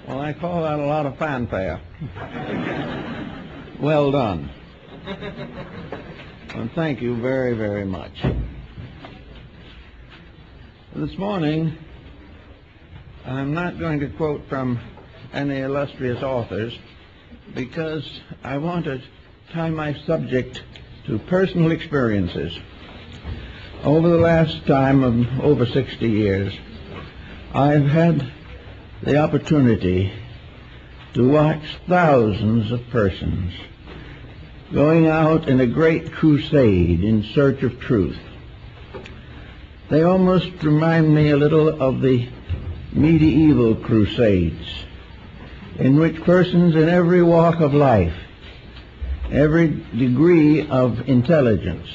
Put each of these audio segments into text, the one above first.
Well, I call that a lot of fanfare. Well done. And thank you very, very much. This morning, I'm not going to quote from any illustrious authors because I want to tie my subject to personal experiences. Over the last time of over 60 years, I've had the opportunity to watch thousands of persons going out in a great crusade in search of truth. They almost remind me a little of the medieval crusades, in which persons in every walk of life, every degree of intelligence,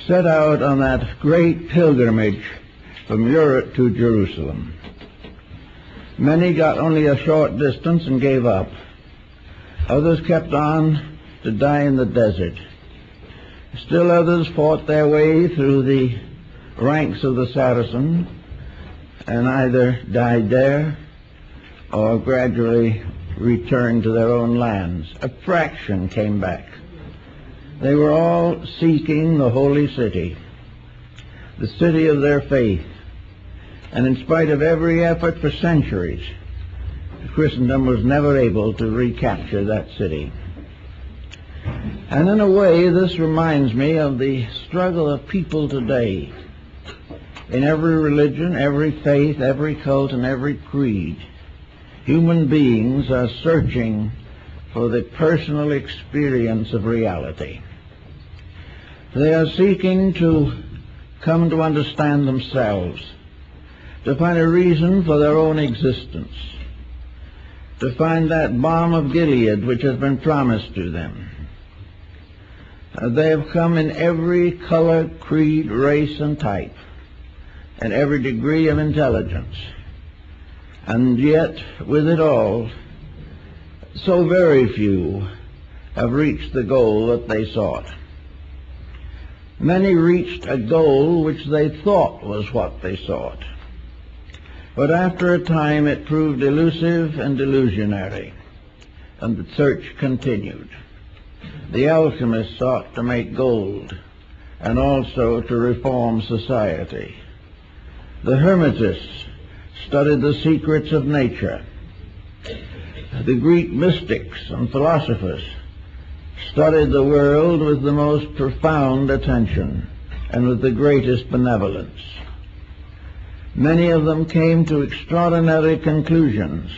set out on that great pilgrimage from Europe to Jerusalem. Many got only a short distance and gave up. Others kept on to die in the desert. Still others fought their way through the ranks of the Saracen and either died there or gradually returned to their own lands. A fraction came back. They were all seeking the holy city, the city of their faith. And in spite of every effort for centuries, Christendom was never able to recapture that city. And in a way, this reminds me of the struggle of people today. In every religion, every faith, every cult, and every creed, human beings are searching for the personal experience of reality. They are seeking to come to understand themselves, to find a reason for their own existence, to find that balm of Gilead which has been promised to them. They have come in every color, creed, race, and type, and every degree of intelligence. And yet, with it all, so very few have reached the goal that they sought. Many reached a goal which they thought was what they sought. But after a time it proved elusive and delusionary, and the search continued. The alchemists sought to make gold, and also to reform society. The Hermetists studied the secrets of nature. The Greek mystics and philosophers studied the world with the most profound attention and with the greatest benevolence. Many of them came to extraordinary conclusions,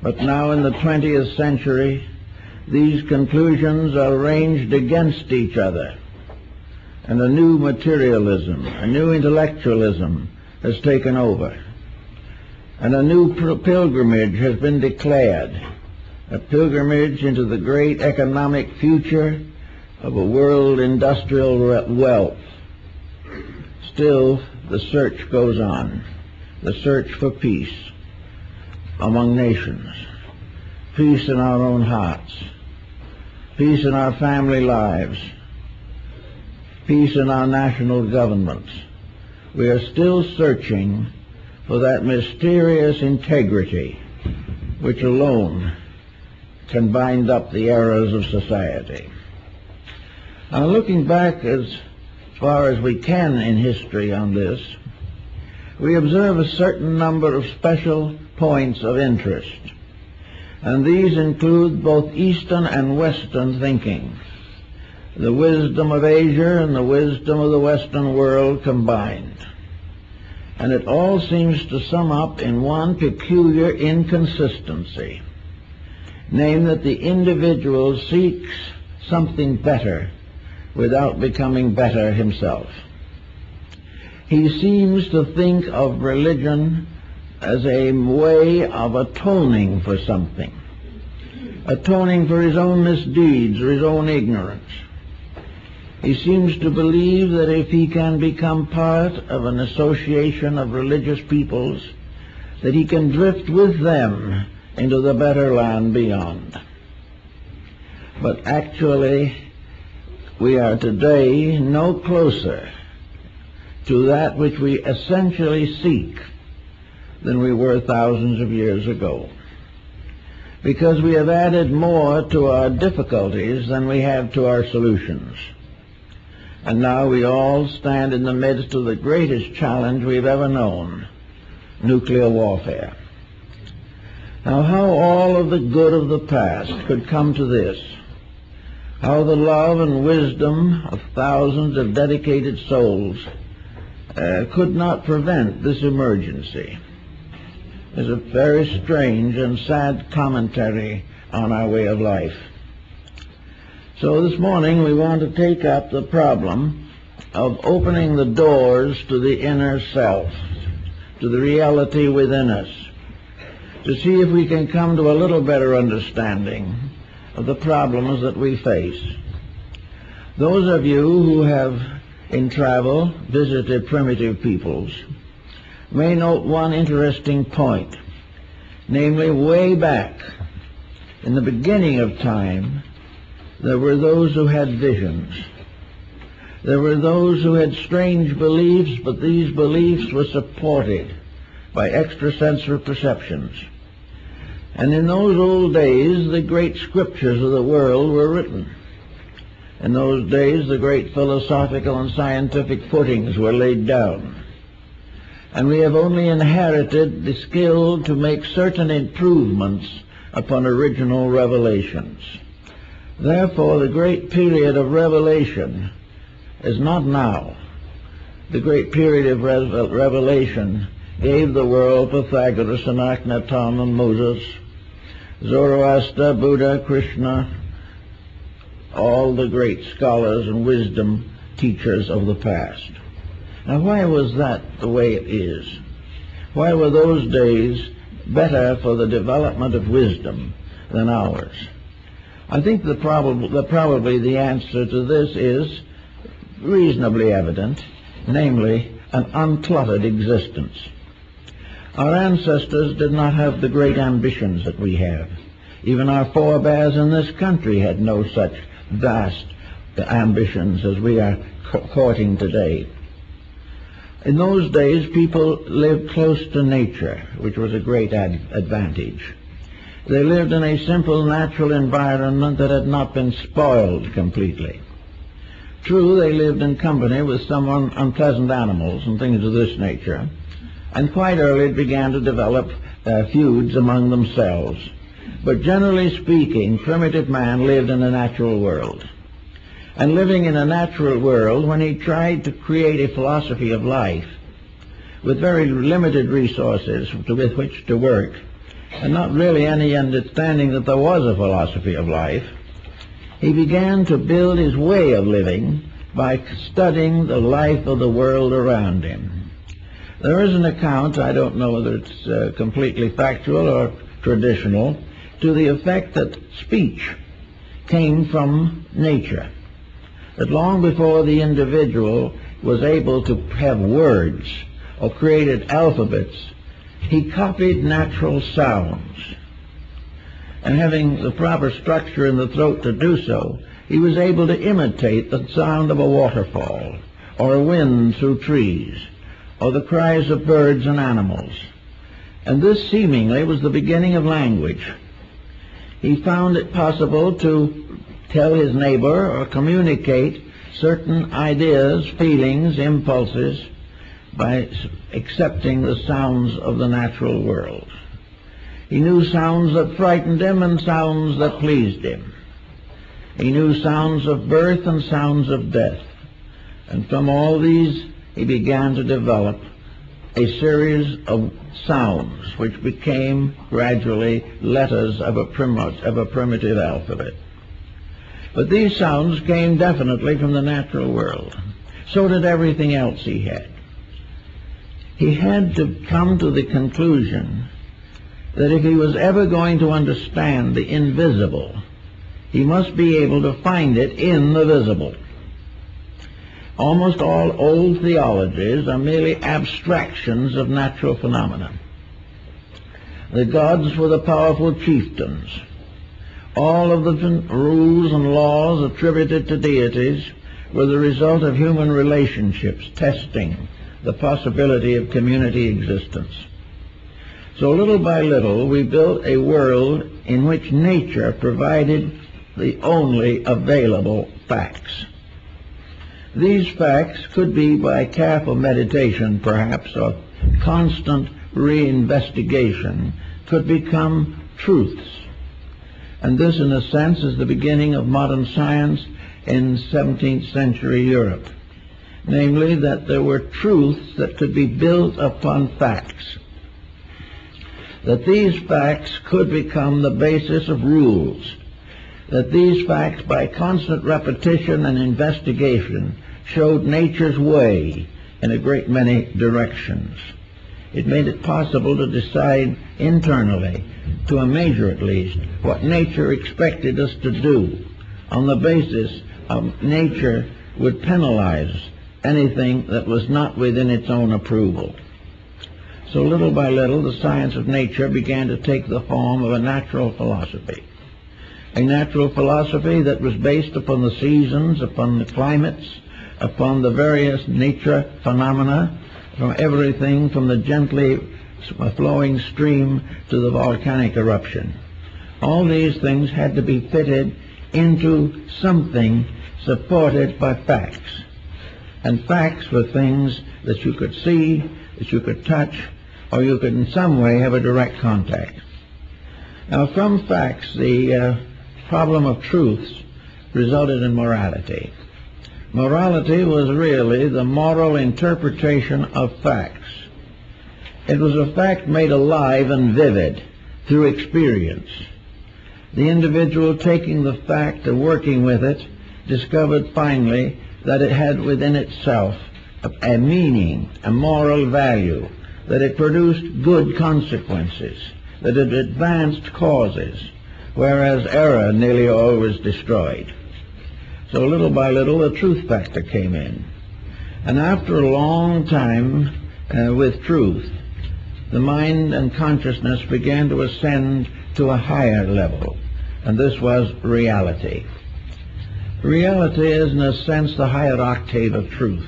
but now in the 20th century, these conclusions are ranged against each other, and a new materialism, a new intellectualism has taken over, and a new pilgrimage has been declared, a pilgrimage into the great economic future of a world industrial wealth. Still, the search goes on, the search for peace among nations, peace in our own hearts, peace in our family lives, peace in our national governments. We are still searching for that mysterious integrity which alone can bind up the errors of society. Now, looking back as far as we can in history on this, we observe a certain number of special points of interest, and these include both Eastern and Western thinking, the wisdom of Asia and the wisdom of the Western world combined. And it all seems to sum up in one peculiar inconsistency, namely that the individual seeks something better without becoming better himself. He seems to think of religion as a way of atoning for something, atoning for his own misdeeds or his own ignorance. He seems to believe that if he can become part of an association of religious peoples, that he can drift with them into the better land beyond. But actually, we are today no closer to that which we essentially seek than we were thousands of years ago, because we have added more to our difficulties than we have to our solutions. And now we all stand in the midst of the greatest challenge we've ever known, nuclear warfare. Now, how all of the good of the past could come to this, how the love and wisdom of thousands of dedicated souls could not prevent this emergency, is a very strange and sad commentary on our way of life. So this morning we want to take up the problem of opening the doors to the inner self, to the reality within us, to see if we can come to a little better understanding of the problems that we face. Those of you who have, in travel, visited primitive peoples may note one interesting point, namely, way back in the beginning of time, there were those who had visions. There were those who had strange beliefs, but these beliefs were supported by extrasensory perceptions. And in those old days, the great scriptures of the world were written. In those days, the great philosophical and scientific footings were laid down. And we have only inherited the skill to make certain improvements upon original revelations. Therefore, the great period of revelation is not now. The great period of revelation gave the world Pythagoras and Akhenaton and Moses, Zoroaster, Buddha, Krishna, all the great scholars and wisdom teachers of the past. Now, why was that the way it is? Why were those days better for the development of wisdom than ours? I think probably the answer to this is reasonably evident, namely an uncluttered existence. Our ancestors did not have the great ambitions that we have. Even our forebears in this country had no such vast ambitions as we are courting today. In those days, people lived close to nature, which was a great advantage. They lived in a simple, natural environment that had not been spoiled completely. True, they lived in company with some unpleasant animals and things of this nature, and quite early it began to develop feuds among themselves. But generally speaking, primitive man lived in a natural world. And living in a natural world, when he tried to create a philosophy of life with very limited resources with which to work, and not really any understanding that there was a philosophy of life, he began to build his way of living by studying the life of the world around him. There is an account, I don't know whether it's completely factual or traditional, to the effect that speech came from nature. That long before the individual was able to have words or created alphabets, he copied natural sounds. And having the proper structure in the throat to do so, he was able to imitate the sound of a waterfall, or a wind through trees, or the cries of birds and animals. And this seemingly was the beginning of language. He found it possible to tell his neighbor or communicate certain ideas, feelings, impulses by accepting the sounds of the natural world. He knew sounds that frightened him and sounds that pleased him. He knew sounds of birth and sounds of death. And from all these he began to develop a series of sounds which became gradually letters of a primitive alphabet. But these sounds came definitely from the natural world. So did everything else he had. He had to come to the conclusion that if he was ever going to understand the invisible, he must be able to find it in the visible. Almost all old theologies are merely abstractions of natural phenomena. The gods were the powerful chieftains. All of the rules and laws attributed to deities were the result of human relationships testing the possibility of community existence. So little by little, we built a world in which nature provided the only available facts. These facts could be, by careful meditation perhaps, or constant reinvestigation, could become truths. And this, in a sense, is the beginning of modern science in 17th century Europe. Namely, that there were truths that could be built upon facts. That these facts could become the basis of rules. That these facts, by constant repetition and investigation, showed nature's way in a great many directions. It made it possible to decide internally, to a measure at least, what nature expected us to do. On the basis of nature would penalize anything that was not within its own approval. So little by little, the science of nature began to take the form of a natural philosophy. A natural philosophy that was based upon the seasons, upon the climates, upon the various nature phenomena, from everything from the gently flowing stream to the volcanic eruption. All these things had to be fitted into something supported by facts. And facts were things that you could see, that you could touch, or you could in some way have a direct contact. Now, from facts, the problem of truths resulted in morality. Morality was really the moral interpretation of facts. It was a fact made alive and vivid through experience. The individual taking the fact and working with it discovered finally that it had within itself a meaning, a moral value, that it produced good consequences, that it advanced causes, whereas error nearly always destroyed. So little by little the truth factor came in. And after a long time with truth, the mind and consciousness began to ascend to a higher level, and this was reality. Reality is, in a sense, the higher octave of truth.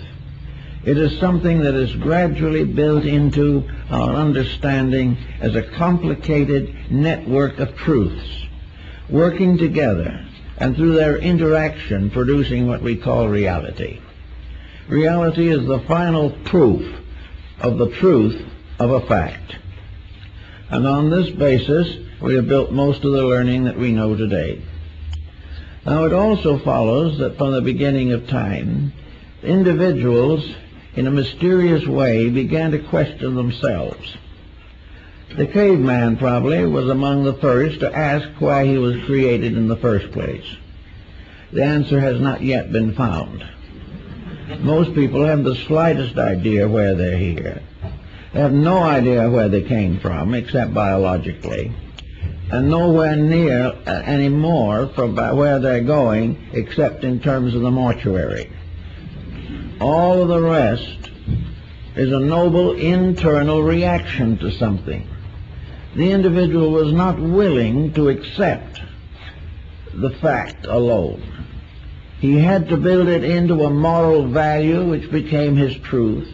It is something that is gradually built into our understanding as a complicated network of truths, working together, and through their interaction producing what we call reality. Reality is the final proof of the truth of a fact. And on this basis, we have built most of the learning that we know today. Now, it also follows that from the beginning of time, individuals in a mysterious way began to question themselves. The caveman probably was among the first to ask why he was created in the first place. The answer has not yet been found. Most people haven't the slightest idea where they're here. They have no idea where they came from, except biologically, and nowhere near any more from where they're going, except in terms of the mortuary. All of the rest is a noble internal reaction to something. The individual was not willing to accept the fact alone. He had to build it into a moral value which became his truth,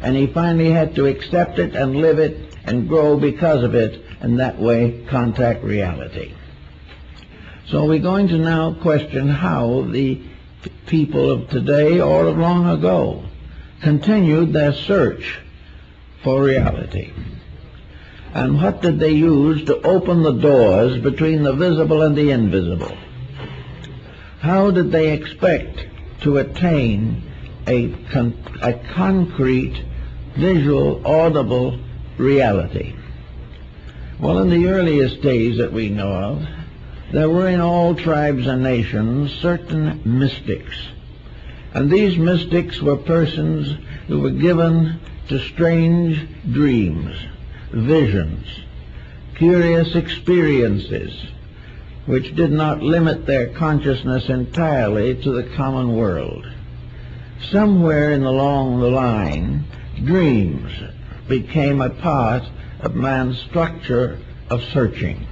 and he finally had to accept it and live it and grow because of it, and that way contact reality. So we're going to now question how the people of today or of long ago continued their search for reality. And what did they use to open the doors between the visible and the invisible? How did they expect to attain a concrete, visual, audible reality? Well, in the earliest days that we know of, there were in all tribes and nations certain mystics. And these mystics were persons who were given to strange dreams, visions, curious experiences, which did not limit their consciousness entirely to the common world. Somewhere along the line, dreams became a part of man's structure of searching.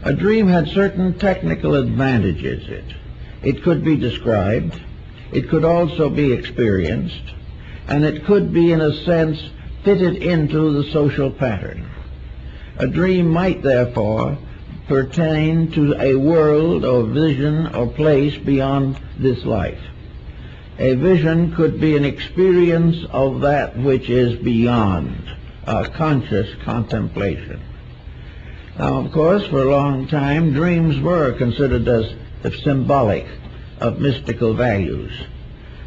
A dream had certain technical advantages. It could be described, it could also be experienced, and it could be, in a sense, fitted into the social pattern. A dream might, therefore, pertain to a world or vision or place beyond this life. A vision could be an experience of that which is beyond, a conscious contemplation. Now, of course, for a long time, dreams were considered as symbolic of mystical values.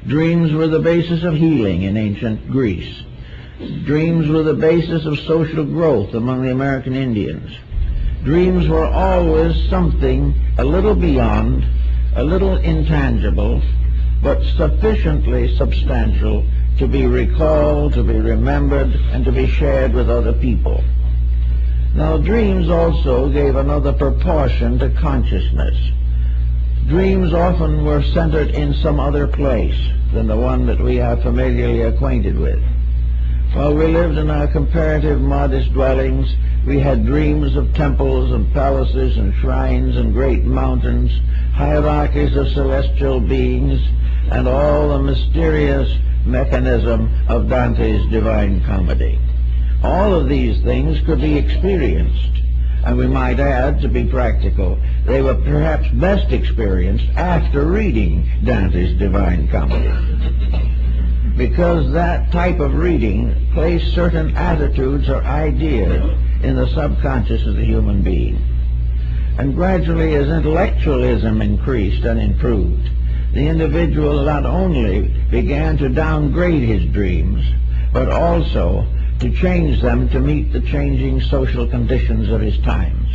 Dreams were the basis of healing in ancient Greece. Dreams were the basis of social growth among the American Indians. Dreams were always something a little beyond, a little intangible, but sufficiently substantial to be recalled, to be remembered, and to be shared with other people. Now, dreams also gave another proportion to consciousness. Dreams often were centered in some other place than the one that we are familiarly acquainted with. While we lived in our comparative modest dwellings, we had dreams of temples and palaces and shrines and great mountains, hierarchies of celestial beings, and all the mysterious mechanism of Dante's Divine Comedy. All of these things could be experienced, and we might add, to be practical, they were perhaps best experienced after reading Dante's Divine Comedy, because that type of reading placed certain attitudes or ideas in the subconscious of the human being. And gradually, as intellectualism increased and improved, the individual not only began to downgrade his dreams, but also to change them to meet the changing social conditions of his times.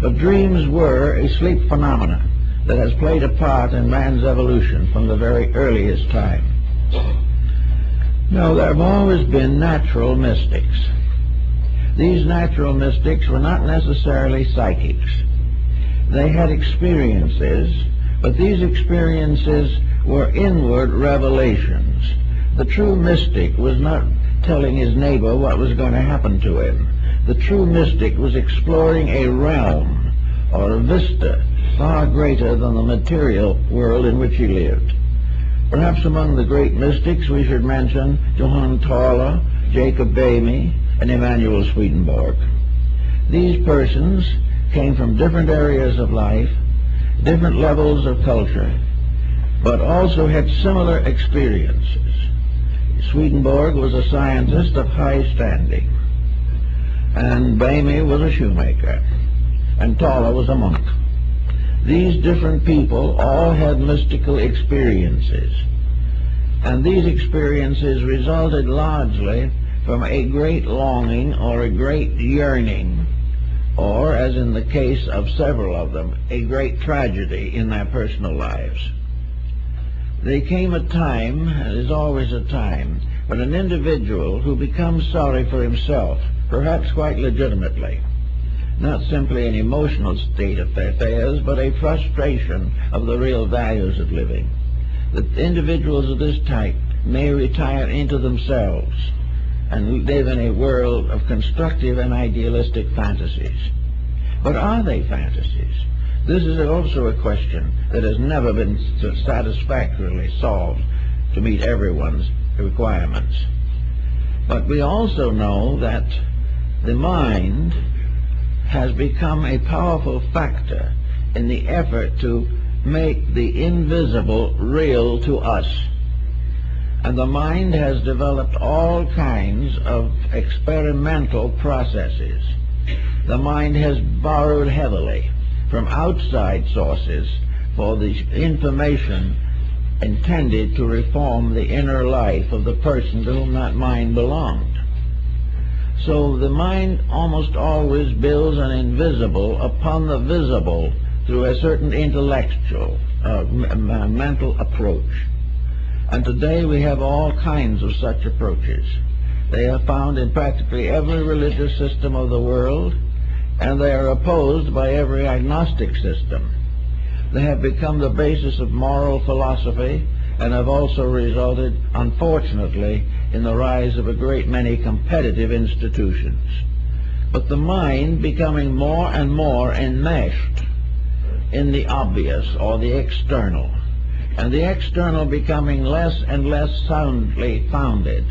But dreams were a sleep phenomena that has played a part in man's evolution from the very earliest time. Now, there have always been natural mystics. These natural mystics were not necessarily psychics. They had experiences, but these experiences were inward revelations. The true mystic was not telling his neighbor what was going to happen to him. The true mystic was exploring a realm or a vista far greater than the material world in which he lived. Perhaps among the great mystics we should mention Johann Tauler, Jacob Boehme, and Emanuel Swedenborg. These persons came from different areas of life, different levels of culture, but also had similar experiences. Swedenborg was a scientist of high standing, and Boehme was a shoemaker, and Tauler was a monk. These different people all had mystical experiences, and these experiences resulted largely from a great longing or a great yearning, or, as in the case of several of them, a great tragedy in their personal lives. There came a time, and there's always a time, when an individual who becomes sorry for himself, perhaps quite legitimately, not simply an emotional state of affairs, but a frustration of the real values of living. The individuals of this type may retire into themselves and live in a world of constructive and idealistic fantasies. But are they fantasies? This is also a question that has never been satisfactorily solved to meet everyone's requirements. But we also know that the mind has become a powerful factor in the effort to make the invisible real to us. And the mind has developed all kinds of experimental processes. The mind has borrowed heavily from outside sources for the information intended to reform the inner life of the person to whom that mind belonged. So the mind almost always builds an invisible upon the visible through a certain intellectual, mental approach. And today we have all kinds of such approaches. They are found in practically every religious system of the world, and they are opposed by every agnostic system. They have become the basis of moral philosophy and have also resulted, unfortunately, in the rise of a great many competitive institutions. But the mind becoming more and more enmeshed in the obvious or the external, and the external becoming less and less soundly founded,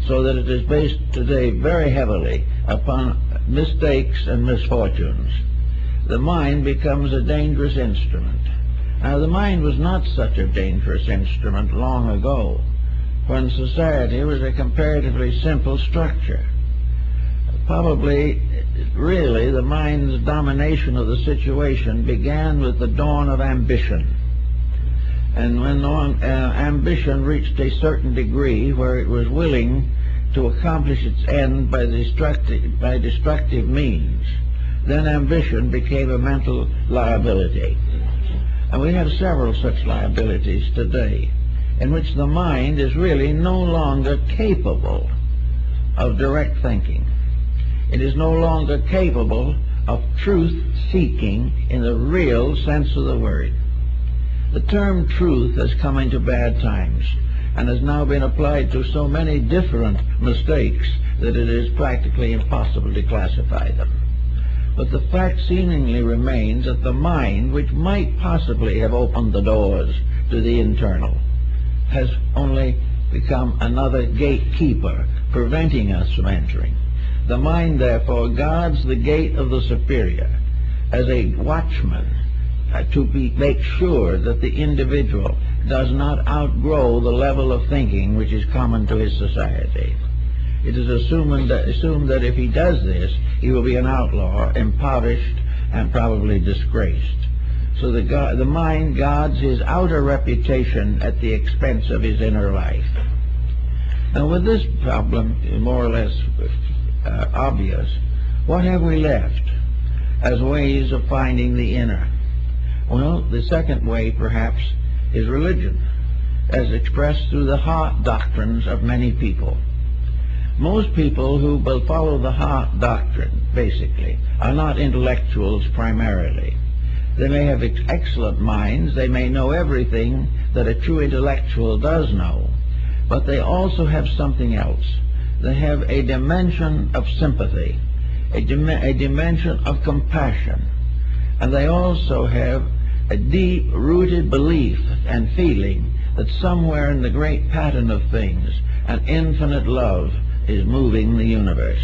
so that it is based today very heavily upon mistakes and misfortunes, the mind becomes a dangerous instrument. Now, the mind was not such a dangerous instrument long ago, when society was a comparatively simple structure. Probably, really, the mind's domination of the situation began with the dawn of ambition. And when ambition reached a certain degree where it was willing to accomplish its end by destructive means, then ambition became a mental liability. And we have several such liabilities today, in which the mind is really no longer capable of direct thinking. It is no longer capable of truth-seeking in the real sense of the word. The term truth has come into bad times and has now been applied to so many different mistakes that it is practically impossible to classify them. But the fact seemingly remains that the mind, which might possibly have opened the doors to the internal, has only become another gatekeeper, preventing us from entering. The mind, therefore, guards the gate of the superior as a watchman to make sure that the individual does not outgrow the level of thinking which is common to his society. It is assumed that if he does this, he will be an outlaw, impoverished, and probably disgraced. So the mind guards his outer reputation at the expense of his inner life. Now, with this problem more or less obvious, what have we left as ways of finding the inner? Well, the second way, perhaps, is religion, as expressed through the heart doctrines of many people. Most people who will follow the heart doctrine, basically, are not intellectuals primarily. They may have excellent minds, they may know everything that a true intellectual does know, but they also have something else. They have a dimension of sympathy, a dimension of compassion, and they also have a deep-rooted belief and feeling that somewhere in the great pattern of things, an infinite love is moving the universe.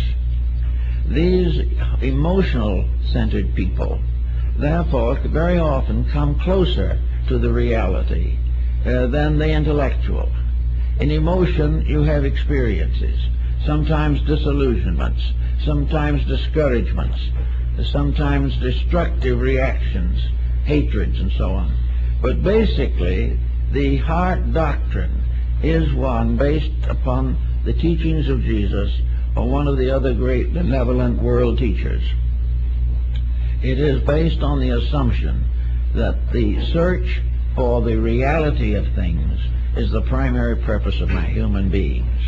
These emotional-centered people, therefore, very often come closer to the reality than the intellectual. In emotion, you have experiences, sometimes disillusionments, sometimes discouragements, sometimes destructive reactions, hatreds, and so on. But basically, the heart doctrine is one based upon the teachings of Jesus or one of the other great benevolent world teachers. It is based on the assumption that the search for the reality of things is the primary purpose of human beings,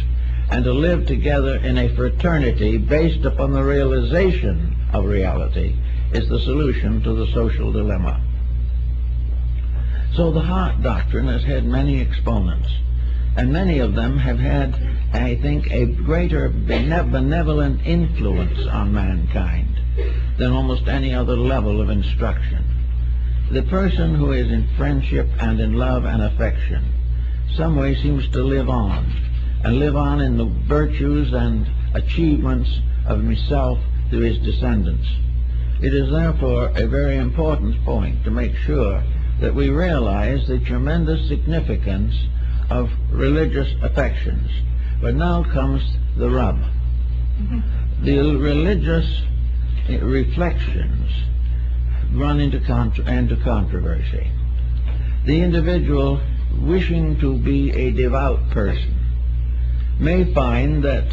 and to live together in a fraternity based upon the realization of reality is the solution to the social dilemma. So the heart doctrine has had many exponents, and many of them have had, I think, a greater benevolent influence on mankind than almost any other level of instruction. The person who is in friendship and in love and affection some way seems to live on, and live on in the virtues and achievements of himself through his descendants. It is therefore a very important point to make sure that we realize the tremendous significance of religious affections. But now comes the rub. The religious reflections run into controversy. The individual wishing to be a devout person may find that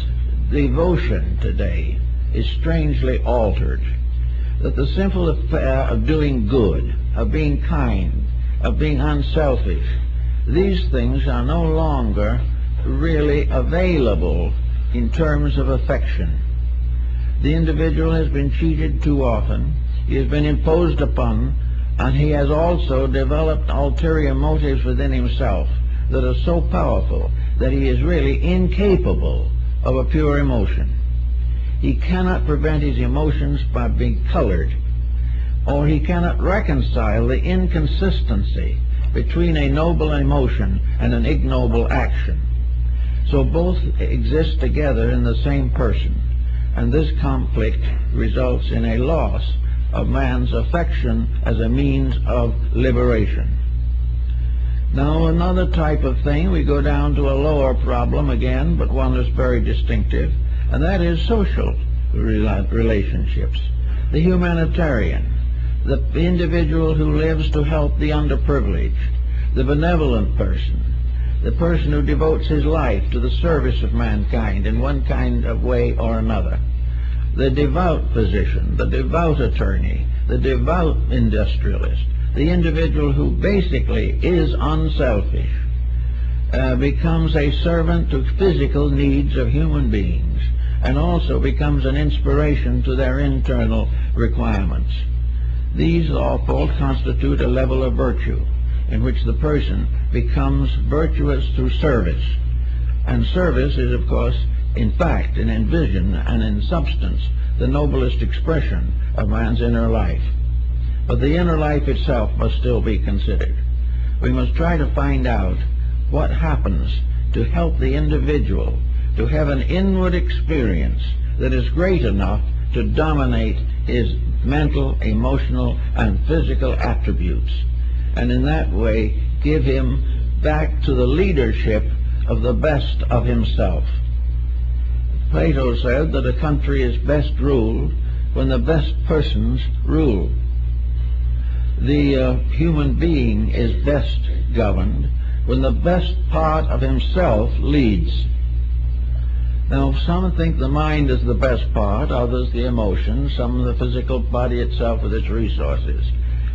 devotion today is strangely altered, that the simple affair of doing good, of being kind, of being unselfish, these things are no longer really available in terms of affection. The individual has been cheated too often, he has been imposed upon, and he has also developed ulterior motives within himself that are so powerful that he is really incapable of a pure emotion. He cannot prevent his emotions by being colored, or he cannot reconcile the inconsistency between a noble emotion and an ignoble action. So both exist together in the same person, and this conflict results in a loss of man's affection as a means of liberation. Now, another type of thing, we go down to a lower problem again, but one that's very distinctive, and that is social relationships. The humanitarian, the individual who lives to help the underprivileged, the benevolent person, the person who devotes his life to the service of mankind in one kind of way or another, the devout physician, the devout attorney, the devout industrialist, the individual who basically is unselfish, becomes a servant to physical needs of human beings, and also becomes an inspiration to their internal requirements. These all constitute a level of virtue in which the person becomes virtuous through service. And service is, of course, in fact, and in vision and in substance, the noblest expression of man's inner life. But the inner life itself must still be considered. We must try to find out what happens to help the individual to have an inward experience that is great enough to dominate his mental, emotional, and physical attributes, and in that way give him back to the leadership of the best of himself. Plato said that a country is best ruled when the best persons rule. The human being is best governed when the best part of himself leads. Now, some think the mind is the best part, others the emotions, some the physical body itself with its resources.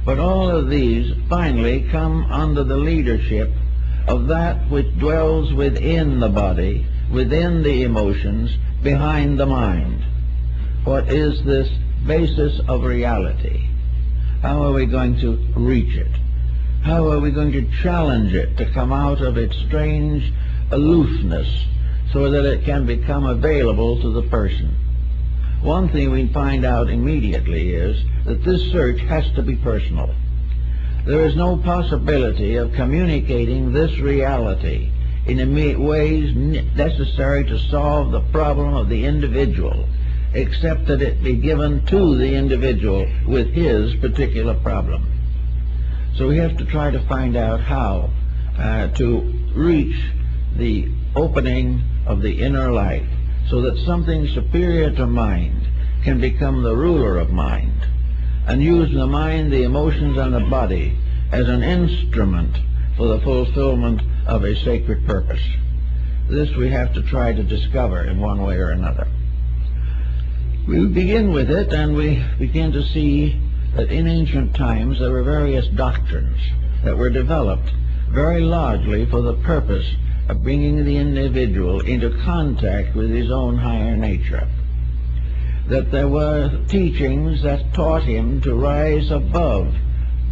But all of these finally come under the leadership of that which dwells within the body, within the emotions, behind the mind. What is this basis of reality? How are we going to reach it? How are we going to challenge it to come out of its strange aloofness so that it can become available to the person? One thing we find out immediately is that this search has to be personal. There is no possibility of communicating this reality in ways necessary to solve the problem of the individual, except that it be given to the individual with his particular problem. So we have to try to find out how to reach the opening of the inner life so that something superior to mind can become the ruler of mind, and use the mind, the emotions, and the body as an instrument for the fulfillment of a sacred purpose. This we have to try to discover in one way or another. We begin with it, and we begin to see that in ancient times there were various doctrines that were developed very largely for the purpose of bringing the individual into contact with his own higher nature. That there were teachings that taught him to rise above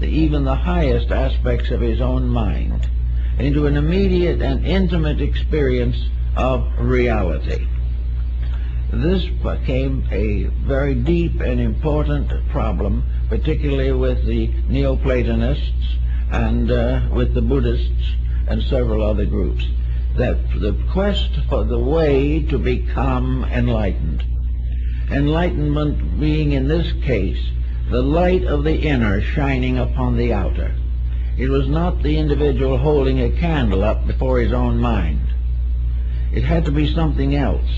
even the highest aspects of his own mind into an immediate and intimate experience of reality. This became a very deep and important problem, particularly with the Neoplatonists and with the Buddhists and several other groups, that the quest for the way to become enlightened. Enlightenment being, in this case, the light of the inner shining upon the outer. It was not the individual holding a candle up before his own mind. It had to be something else.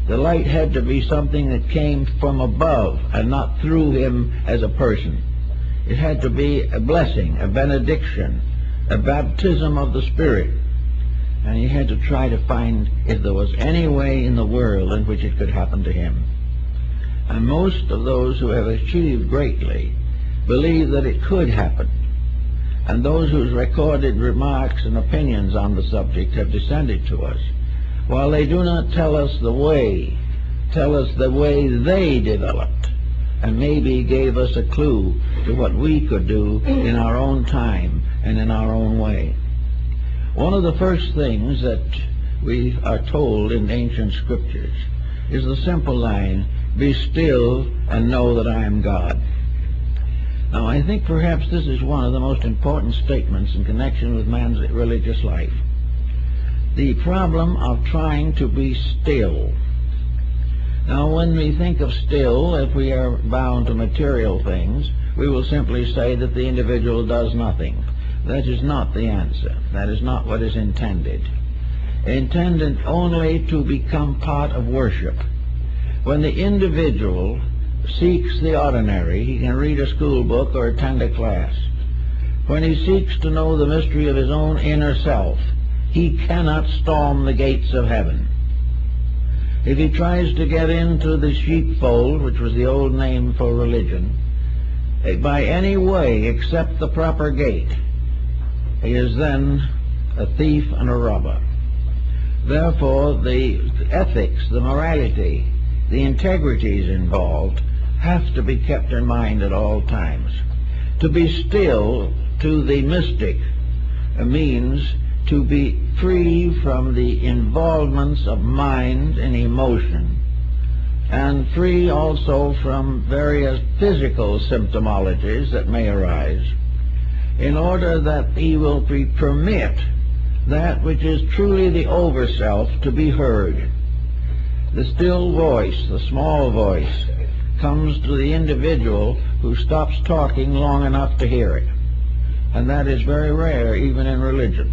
The light had to be something that came from above and not through him as a person. It had to be a blessing, a benediction, a baptism of the Spirit. And he had to try to find if there was any way in the world in which it could happen to him. And most of those who have achieved greatly believe that it could happen. And those whose recorded remarks and opinions on the subject have descended to us, while they do not tell us the way, tell us the way they developed, and maybe gave us a clue to what we could do in our own time and in our own way. One of the first things that we are told in ancient scriptures is the simple line, "Be still and know that I am God." Now, I think perhaps this is one of the most important statements in connection with man's religious life. The problem of trying to be still. Now, when we think of still, if we are bound to material things, we will simply say that the individual does nothing. That is not the answer. That is not what is intended. Intended only to become part of worship. When the individual seeks the ordinary, he can read a school book or attend a class. When he seeks to know the mystery of his own inner self, he cannot storm the gates of heaven. If he tries to get into the sheepfold, which was the old name for religion, by any way except the proper gate, he is then a thief and a robber. Therefore, the ethics, the morality, the integrities involved have to be kept in mind at all times. To be still to the mystic means to be free from the involvements of mind and emotion, and free also from various physical symptomologies that may arise, in order that he will permit that which is truly the over-self to be heard. The still voice, the small voice, comes to the individual who stops talking long enough to hear it. And that is very rare, even in religion.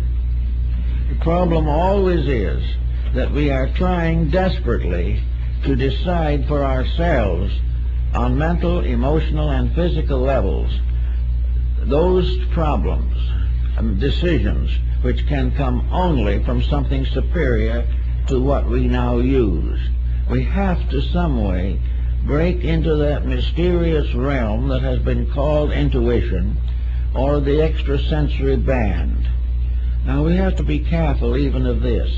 The problem always is that we are trying desperately to decide for ourselves on mental, emotional, and physical levels those problems, decisions, which can come only from something superior to what we now use. We have to some way break into that mysterious realm that has been called intuition or the extrasensory band. Now, we have to be careful even of this,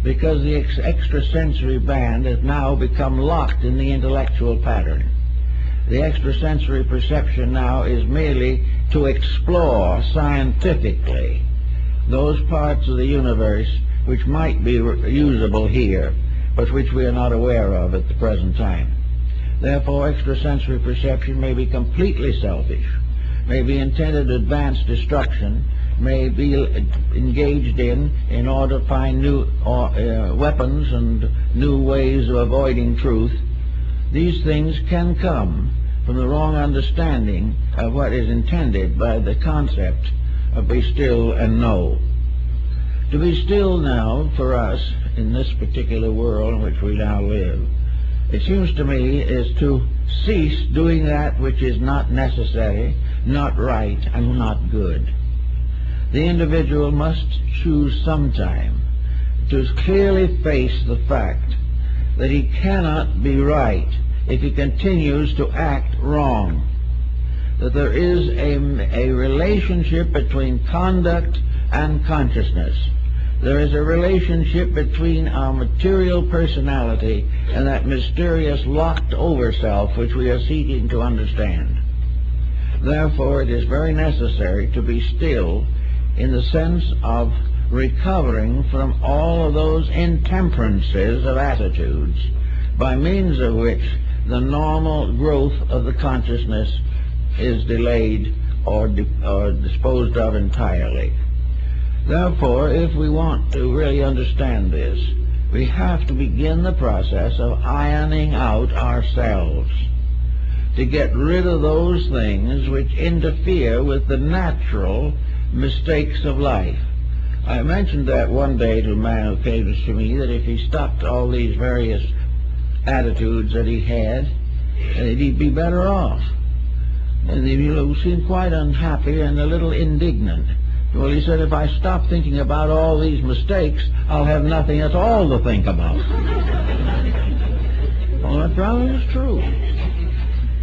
because the extrasensory band has now become locked in the intellectual pattern. The extrasensory perception now is merely to explore scientifically those parts of the universe which might be usable here, but which we are not aware of at the present time. Therefore, extrasensory perception may be completely selfish, may be intended to advance destruction, may be engaged in order to find new weapons and new ways of avoiding truth. These things can come from the wrong understanding of what is intended by the concept of be still and know. To be still now, for us, in this particular world in which we now live, it seems to me, is to cease doing that which is not necessary, not right, and not good. The individual must choose sometime to clearly face the fact that he cannot be right if he continues to act wrong, that there is a relationship between conduct and consciousness. There is a relationship between our material personality and that mysterious locked over self which we are seeking to understand. Therefore, it is very necessary to be still in the sense of recovering from all of those intemperances of attitudes by means of which the normal growth of the consciousness is delayed or disposed of entirely. Therefore, if we want to really understand this, we have to begin the process of ironing out ourselves, to get rid of those things which interfere with the natural mistakes of life. I mentioned that one day to a man who came to me, that if he stopped all these various attitudes that he had, he'd be better off. And he seemed quite unhappy and a little indignant. Well, he said, if I stop thinking about all these mistakes, I'll have nothing at all to think about. Well, that probably is true.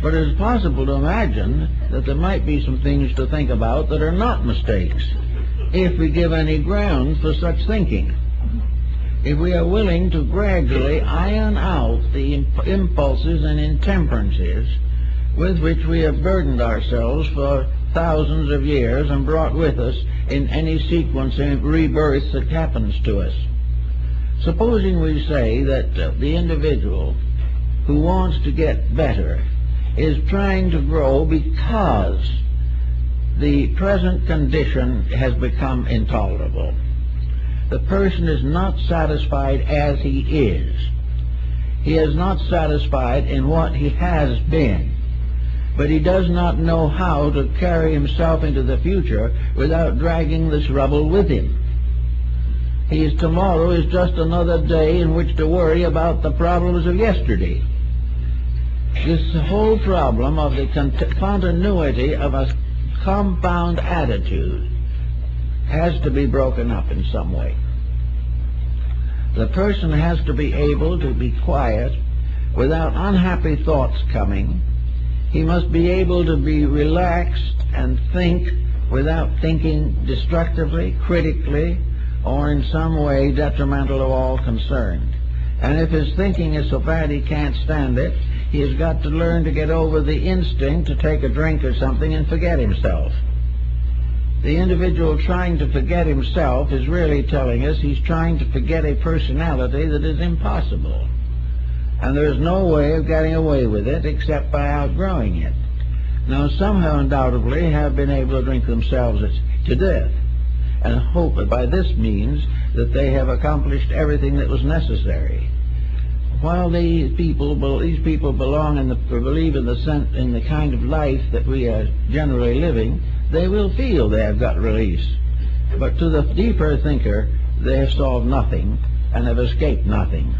But it's possible to imagine that there might be some things to think about that are not mistakes, if we give any ground for such thinking. If we are willing to gradually iron out the impulses and intemperances with which we have burdened ourselves for thousands of years and brought with us in any sequence of rebirth that happens to us. Supposing we say that the individual who wants to get better is trying to grow because the present condition has become intolerable. The person is not satisfied as he is. He is not satisfied in what he has been, but he does not know how to carry himself into the future without dragging this rubble with him. Tomorrow is just another day in which to worry about the problems of yesterday. This whole problem of the continuity of a compound attitude has to be broken up in some way. The person has to be able to be quiet without unhappy thoughts coming. He must be able to be relaxed and think without thinking destructively, critically, or in some way detrimental to all concerned. And if his thinking is so bad he can't stand it, he has got to learn to get over the instinct to take a drink or something and forget himself. The individual trying to forget himself is really telling us he's trying to forget a personality that is impossible. And there's no way of getting away with it except by outgrowing it. Now, some have undoubtedly have been able to drink themselves to death, and hope that by this means that they have accomplished everything that was necessary. While these people belong in believe in the kind of life that we are generally living, they will feel they have got release. But to the deeper thinker, they have solved nothing and have escaped nothing.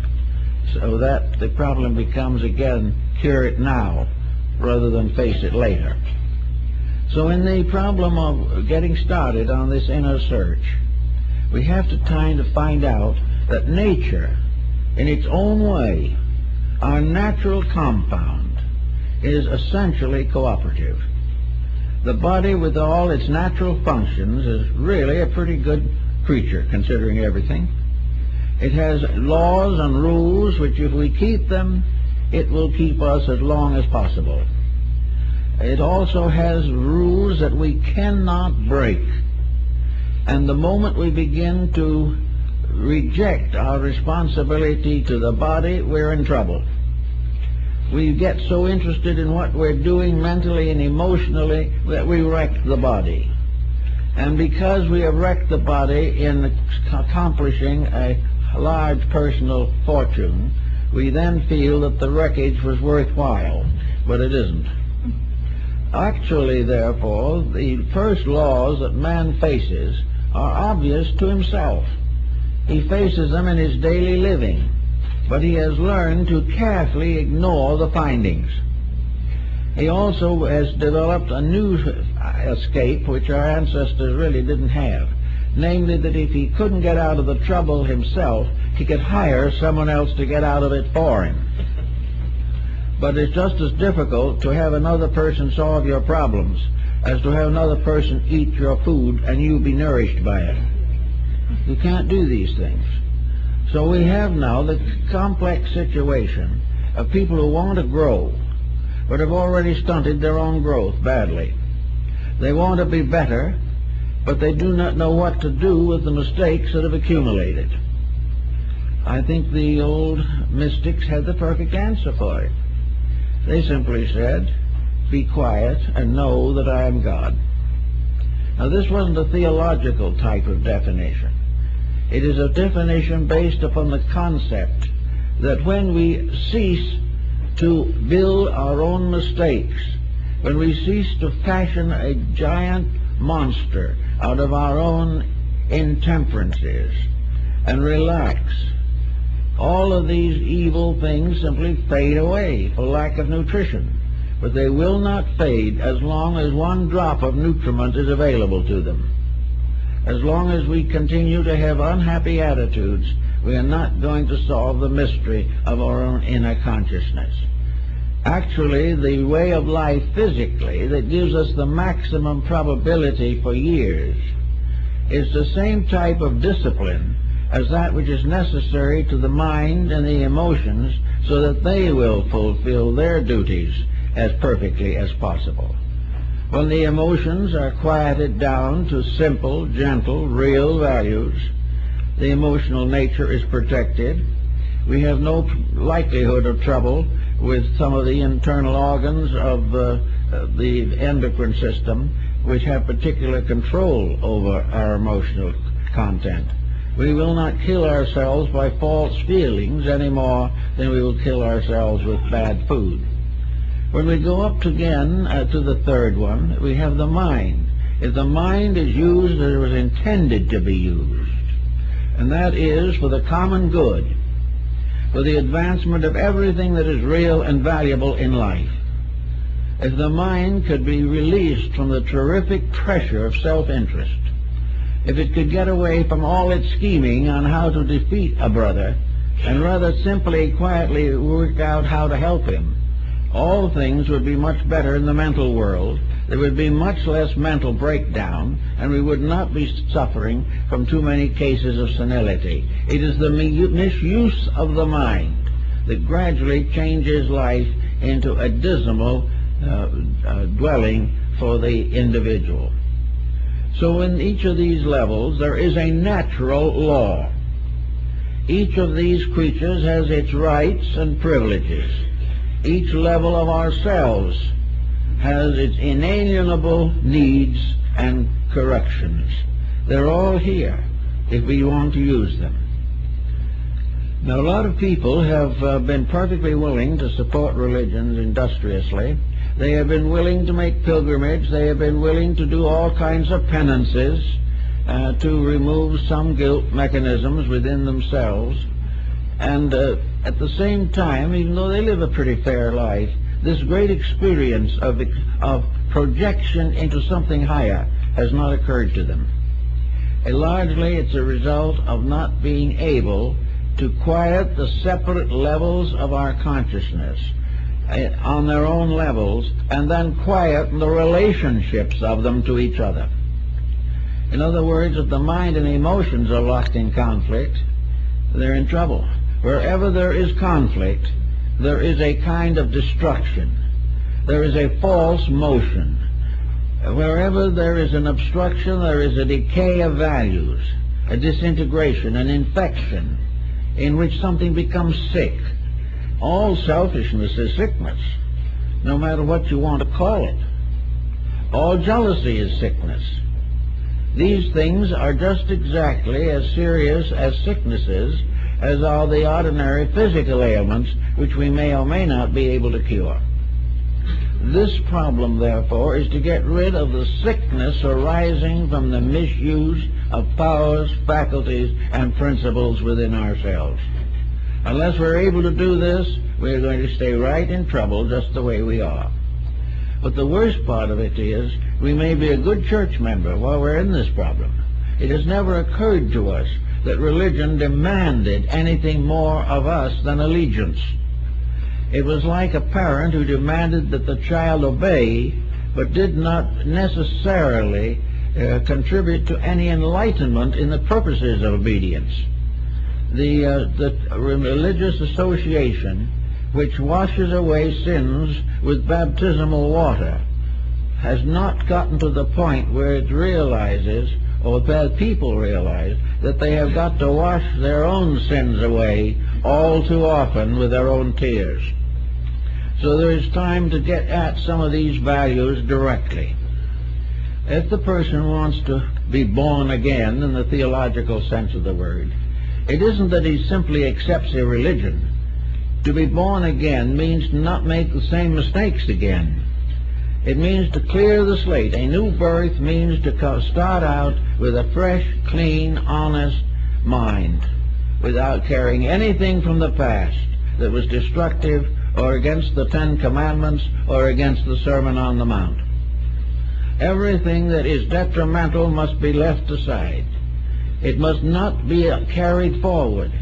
So that the problem becomes again, cure it now rather than face it later. So in the problem of getting started on this inner search, we have to kind of find out that nature, in its own way, our natural compound, is essentially cooperative. The body, with all its natural functions, is really a pretty good creature, considering everything. It has laws and rules which, if we keep them, it will keep us as long as possible. It also has rules that we cannot break. And the moment we begin to reject our responsibility to the body, we're in trouble. We get so interested in what we're doing mentally and emotionally that we wreck the body. And because we have wrecked the body in accomplishing a large personal fortune, we then feel that the wreckage was worthwhile, but it isn't. Actually, therefore, the first laws that man faces are obvious to himself. He faces them in his daily living, but he has learned to carefully ignore the findings. He also has developed a new escape which our ancestors really didn't have, namely that if he couldn't get out of the trouble himself, he could hire someone else to get out of it for him. But it's just as difficult to have another person solve your problems as to have another person eat your food and you be nourished by it. You can't do these things. So we have now the complex situation of people who want to grow, but have already stunted their own growth badly. They want to be better, but they do not know what to do with the mistakes that have accumulated. I think the old mystics had the perfect answer for it. They simply said, "Be quiet and know that I am God." Now, this wasn't a theological type of definition. It is a definition based upon the concept that when we cease to build our own mistakes, when we cease to fashion a giant monster out of our own intemperances and relax, all of these evil things simply fade away for lack of nutrition. But they will not fade as long as one drop of nutriment is available to them. As long as we continue to have unhappy attitudes, we are not going to solve the mystery of our own inner consciousness. Actually, the way of life physically that gives us the maximum probability for years is the same type of discipline as that which is necessary to the mind and the emotions so that they will fulfill their duties as perfectly as possible. When the emotions are quieted down to simple, gentle, real values, the emotional nature is protected. We have no likelihood of trouble with some of the internal organs of the endocrine system, which have particular control over our emotional content. We will not kill ourselves by false feelings any more than we will kill ourselves with bad food. When we go up again to the third one, we have the mind. If the mind is used as it was intended to be used, and that is for the common good, for the advancement of everything that is real and valuable in life, if the mind could be released from the terrific pressure of self-interest, if it could get away from all its scheming on how to defeat a brother, and rather simply, quietly work out how to help him, all things would be much better in the mental world. There would be much less mental breakdown, and we would not be suffering from too many cases of senility. It is the misuse of the mind that gradually changes life into a dismal dwelling for the individual. So in each of these levels there is a natural law. Each of these creatures has its rights and privileges. Each level of ourselves has its inalienable needs and corrections. They're all here if we want to use them. Now, a lot of people have been perfectly willing to support religions industriously. They have been willing to make pilgrimage. They have been willing to do all kinds of penances to remove some guilt mechanisms within themselves. And at the same time, even though they live a pretty fair life, this great experience of projection into something higher has not occurred to them. Largely, it's a result of not being able to quiet the separate levels of our consciousness on their own levels, and then quiet the relationships of them to each other. In other words, if the mind and emotions are locked in conflict, they're in trouble. Wherever there is conflict, there is a kind of destruction. There is a false motion. Wherever there is an obstruction, there is a decay of values, a disintegration, an infection, in which something becomes sick. All selfishness is sickness, no matter what you want to call it. All jealousy is sickness. These things are just exactly as serious as sicknesses as are the ordinary physical ailments which we may or may not be able to cure. This problem, therefore, is to get rid of the sickness arising from the misuse of powers, faculties, and principles within ourselves. Unless we're able to do this, we're going to stay right in trouble just the way we are. But the worst part of it is, we may be a good church member while we're in this problem. It has never occurred to us that religion demanded anything more of us than allegiance. It was like a parent who demanded that the child obey, but did not necessarily contribute to any enlightenment in the purposes of obedience. The religious association which washes away sins with baptismal water has not gotten to the point where it realizes, or that people realize, that they have got to wash their own sins away all too often with their own tears. So there is time to get at some of these values directly. If the person wants to be born again in the theological sense of the word, it isn't that he simply accepts a religion. To be born again means to not make the same mistakes again. It means to clear the slate. A new birth means to start out with a fresh, clean, honest mind, without carrying anything from the past that was destructive or against the Ten Commandments or against the Sermon on the Mount. Everything that is detrimental must be left aside. It must not be carried forward.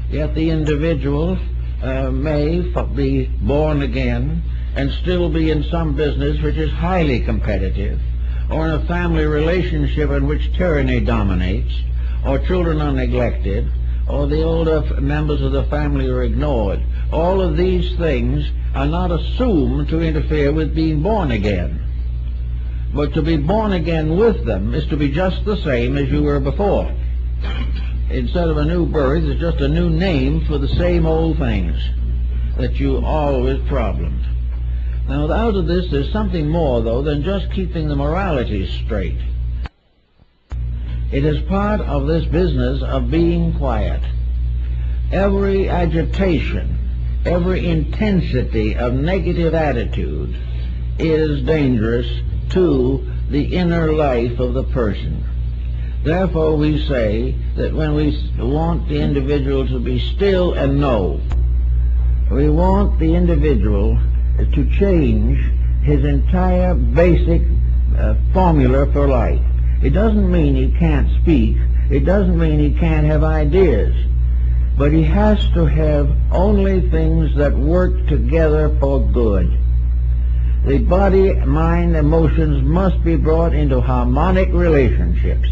Yet the individual may be born again and still be in some business which is highly competitive, or in a family relationship in which tyranny dominates, or children are neglected, or the older members of the family are ignored. All of these things are not assumed to interfere with being born again. But to be born again with them is to be just the same as you were before. Instead of a new birth, it's just a new name for the same old things that you always problemed. Now, out of this, there's something more, though, than just keeping the moralities straight. It is part of this business of being quiet. Every agitation, every intensity of negative attitude is dangerous to the inner life of the person. Therefore, we say that when we want the individual to be still and know, we want the individual to change his entire basic formula for life. It doesn't mean he can't speak. It doesn't mean he can't have ideas. But he has to have only things that work together for good. The body, mind, emotions must be brought into harmonic relationships.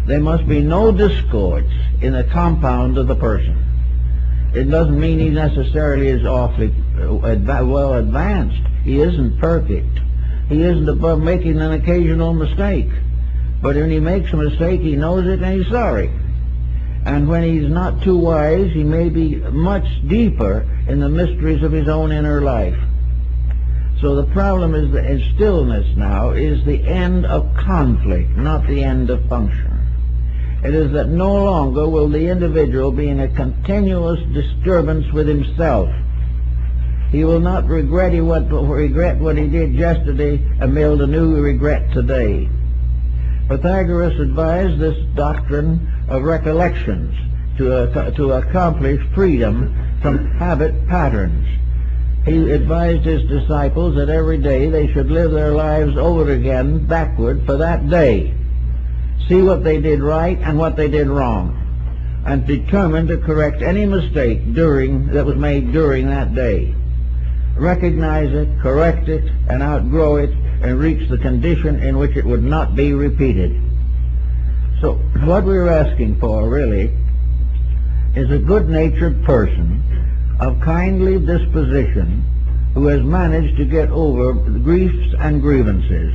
There must be no discords in the compound of the person. It doesn't mean he necessarily is awfully well advanced. He isn't perfect. He isn't above making an occasional mistake. But when he makes a mistake, he knows it and he's sorry. And when he's not too wise, he may be much deeper in the mysteries of his own inner life. So the problem is that in stillness now is the end of conflict, not the end of function. It is that no longer will the individual be in a continuous disturbance with himself. He will not regret what he did yesterday and build a new regret today. Pythagoras advised this doctrine of recollections to accomplish freedom from habit patterns. He advised his disciples that every day they should live their lives over again backward for that day. See what they did right and what they did wrong, and determine to correct any mistake that was made during that day. Recognize it, correct it, and outgrow it, and reach the condition in which it would not be repeated. So what we're asking for really is a good-natured person of kindly disposition who has managed to get over griefs and grievances,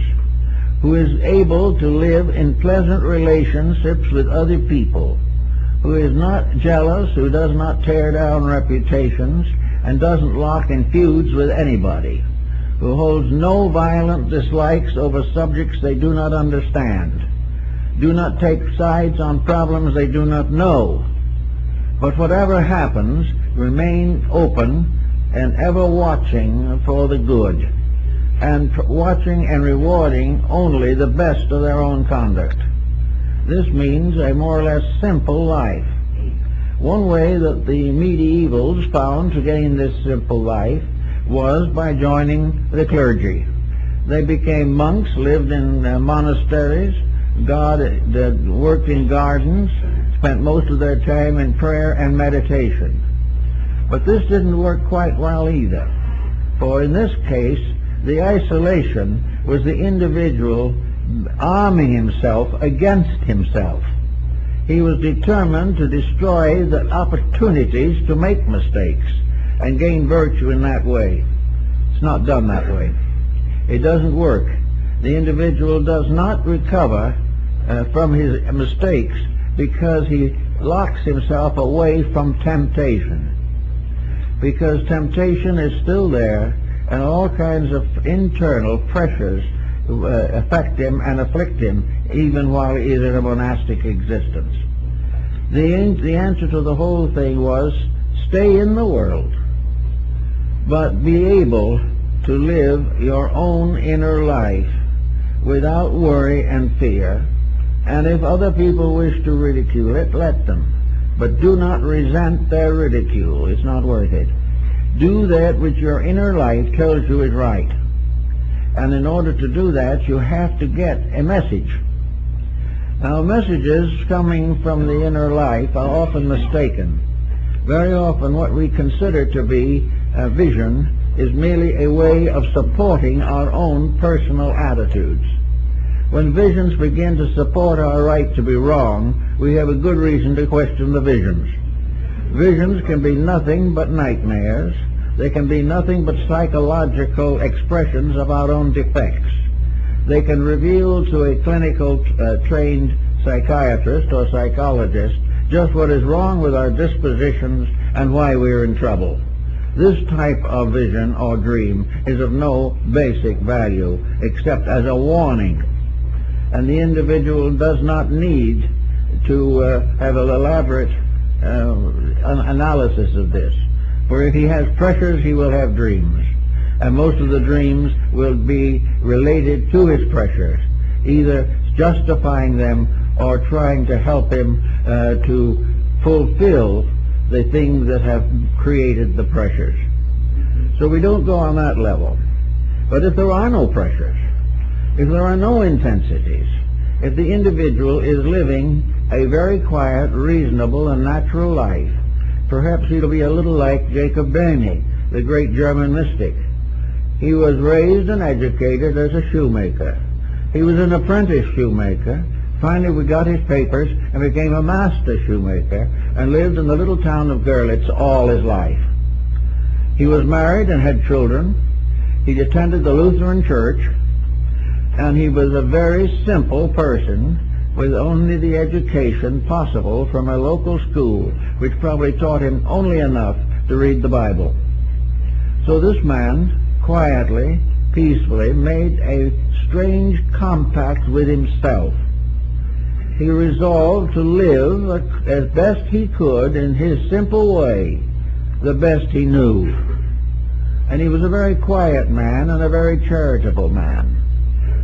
who is able to live in pleasant relationships with other people, who is not jealous, who does not tear down reputations, and doesn't lock in feuds with anybody, who holds no violent dislikes over subjects they do not understand, do not take sides on problems they do not know, but whatever happens, remain open and ever watching for the good, and watching and rewarding only the best of their own conduct. This means a more or less simple life. One way that the medievals found to gain this simple life was by joining the clergy. They became monks, lived in monasteries, worked in gardens, spent most of their time in prayer and meditation. But this didn't work quite well either, for in this case the isolation was the individual arming himself against himself. He was determined to destroy the opportunities to make mistakes and gain virtue in that way. It's not done that way. It doesn't work. The individual does not recover from his mistakes because he locks himself away from temptation. Because temptation is still there, and all kinds of internal pressures affect him and afflict him even while he is in a monastic existence. The answer to the whole thing was stay in the world, but be able to live your own inner life without worry and fear, and if other people wish to ridicule it, let them. But do not resent their ridicule. It's not worth it. Do that which your inner life tells you is right. And in order to do that, you have to get a message. Now, messages coming from the inner life are often mistaken. Very often what we consider to be a vision is merely a way of supporting our own personal attitudes. When visions begin to support our right to be wrong, we have a good reason to question the visions. Visions can be nothing but nightmares. They can be nothing but psychological expressions of our own defects. They can reveal to a clinical trained psychiatrist or psychologist just what is wrong with our dispositions and why we are in trouble. This type of vision or dream is of no basic value except as a warning. and the individual does not need to have an elaborate analysis of this. For if he has pressures, he will have dreams, and most of the dreams will be related to his pressures, either justifying them or trying to help him to fulfill the things that have created the pressures. So we don't go on that level. But if there are no pressures, if there are no intensities, if the individual is living a very quiet, reasonable, and natural life, perhaps he'll be a little like Jacob Bernays, the great German mystic. He was raised and educated as a shoemaker. He was an apprentice shoemaker. Finally, we got his papers and became a master shoemaker and lived in the little town of Görlitz all his life. He was married and had children. He attended the Lutheran church, and he was a very simple person with only the education possible from a local school, which probably taught him only enough to read the Bible. So this man quietly, peacefully made a strange compact with himself. He resolved to live as best he could in his simple way, the best he knew. And he was a very quiet man and a very charitable man.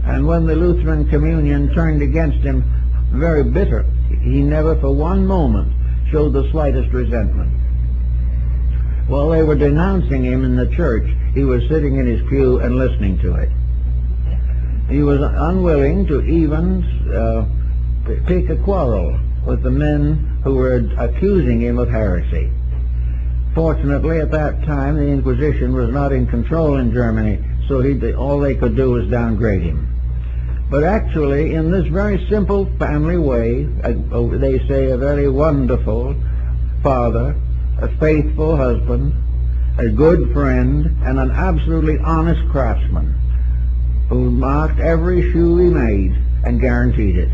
And when the Lutheran communion turned against him, very bitter, he never for one moment showed the slightest resentment. While they were denouncing him in the church, he was sitting in his pew and listening to it. He was unwilling to even pick a quarrel with the men who were accusing him of heresy. Fortunately, at that time, the Inquisition was not in control in Germany, so all they could do was downgrade him. But actually, in this very simple family way, they say a very wonderful father, a faithful husband, a good friend, and an absolutely honest craftsman who marked every shoe he made and guaranteed it.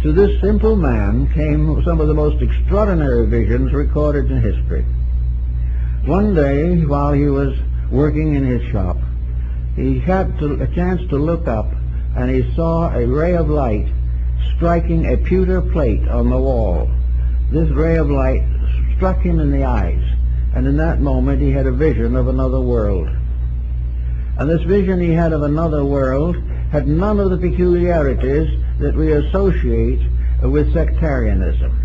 To this simple man came some of the most extraordinary visions recorded in history. One day, while he was working in his shop, he had a chance to look up, and he saw a ray of light striking a pewter plate on the wall. This ray of light struck him in the eyes, and in that moment he had a vision of another world. And this vision he had of another world had none of the peculiarities that we associate with sectarianism.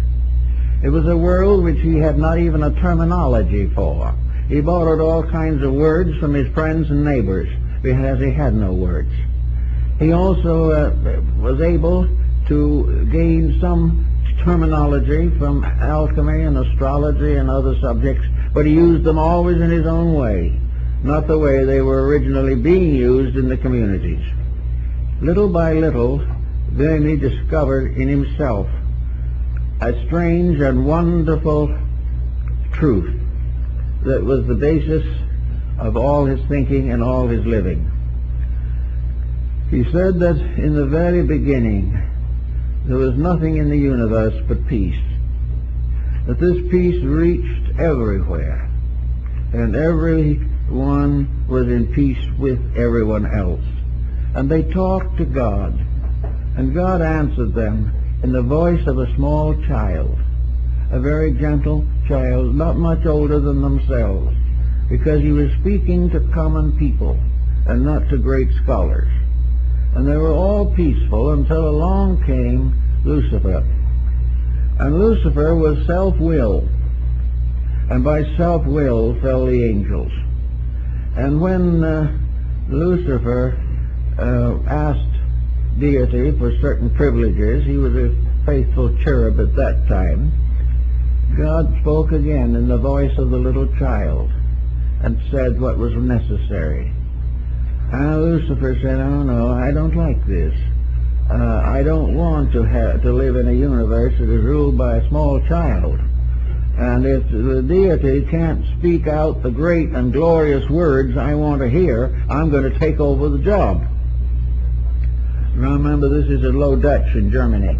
It was a world which he had not even a terminology for. He borrowed all kinds of words from his friends and neighbors, because he had no words. He also was able to gain some terminology from alchemy and astrology and other subjects, but he used them always in his own way, not the way they were originally being used in the communities. Little by little, Bernays discovered in himself a strange and wonderful truth that was the basis of all his thinking and all his living. He said that in the very beginning there was nothing in the universe but peace, that this peace reached everywhere, and everyone was in peace with everyone else. And they talked to God, and God answered them in the voice of a small child, a very gentle child, not much older than themselves, because he was speaking to common people and not to great scholars. And they were all peaceful until along came Lucifer. And Lucifer was self-will, and by self-will fell the angels. And when Lucifer asked deity for certain privileges, he was a faithful cherub at that time, God spoke again in the voice of the little child and said what was necessary. And Lucifer said, "Oh no, I don't like this. I don't want to live in a universe that is ruled by a small child. And if the deity can't speak out the great and glorious words I want to hear, I'm going to take over the job." Now remember, this is in Low Dutch in Germany.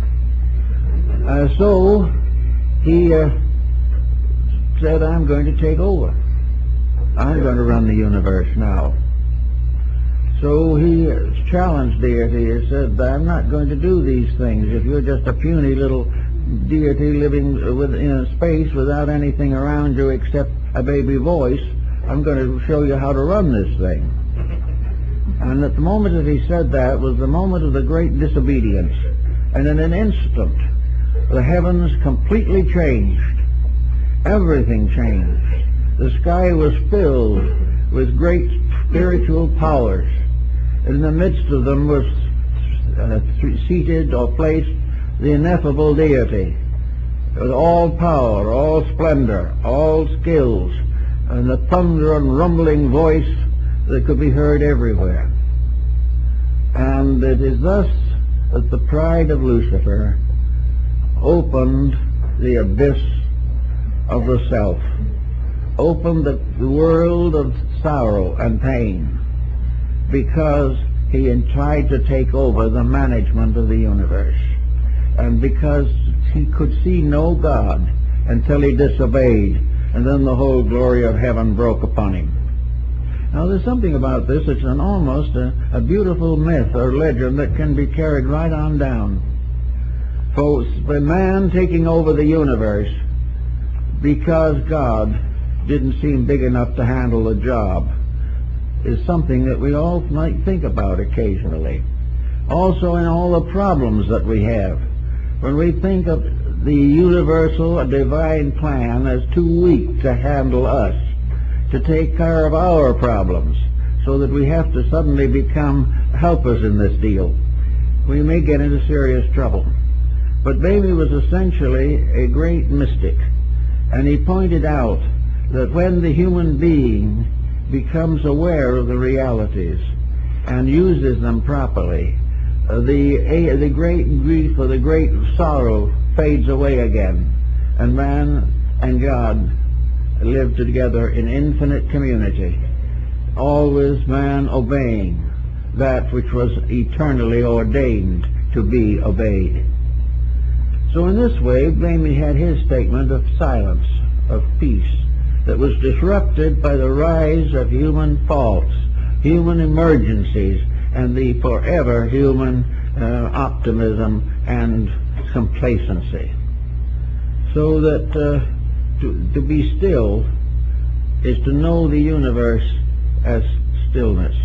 So he said, "I'm going to take over. I'm going to run the universe now." So he challenged deity. He said, I'm not going to do these things. If you're just a puny little deity living in space without anything around you except a baby voice, I'm going to show you how to run this thing. And at the moment that he said that was the moment of the great disobedience. And in an instant, the heavens completely changed. Everything changed. The sky was filled with great spiritual powers. In the midst of them was seated or placed the ineffable deity, with all power, all splendor, all skills, and the thunder and rumbling voice that could be heard everywhere. And it is thus that the pride of Lucifer opened the abyss of the self, opened the world of sorrow and pain, because he had tried to take over the management of the universe, and because he could see no God until he disobeyed, and then the whole glory of heaven broke upon him. Now there's something about this. It's almost a beautiful myth or legend that can be carried right on down. For the man taking over the universe because God didn't seem big enough to handle the job is something that we all might think about occasionally. Also in all the problems that we have. When we think of the universal divine plan as too weak to handle us, to take care of our problems, so that we have to suddenly become helpers in this deal, we may get into serious trouble. But Bernays was essentially a great mystic, and he pointed out that when the human being becomes aware of the realities and uses them properly, the great grief or the great sorrow fades away again, and man and God live together in infinite community, always man obeying that which was eternally ordained to be obeyed. So in this way, Bernays had his statement of silence, of peace, that was disrupted by the rise of human faults, human emergencies, and the forever human optimism and complacency. So that to be still is to know the universe as stillness.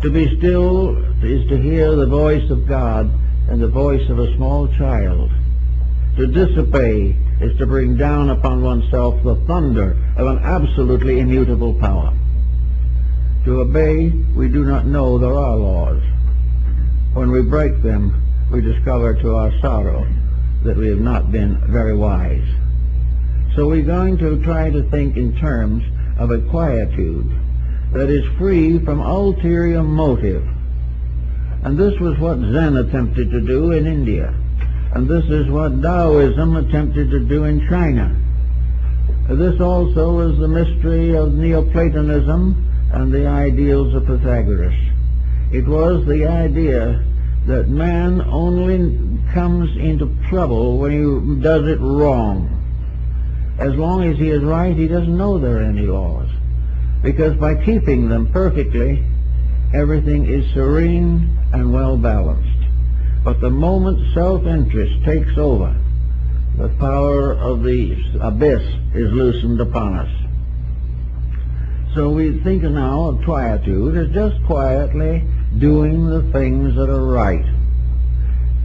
To be still is to hear the voice of God and the voice of a small child. To disobey is to bring down upon oneself the thunder of an absolutely immutable power. To obey, we do not know there are laws. When we break them, we discover to our sorrow that we have not been very wise. So we're going to try to think in terms of a quietude that is free from ulterior motive. And this was what Zen attempted to do in India. And this is what Taoism attempted to do in China. This also is the mystery of Neoplatonism and the ideals of Pythagoras. It was the idea that man only comes into trouble when he does it wrong. As long as he is right, he doesn't know there are any laws, because by keeping them perfectly, everything is serene and well balanced. But the moment self-interest takes over, the power of the abyss is loosened upon us. So we think now of quietude as just quietly doing the things that are right,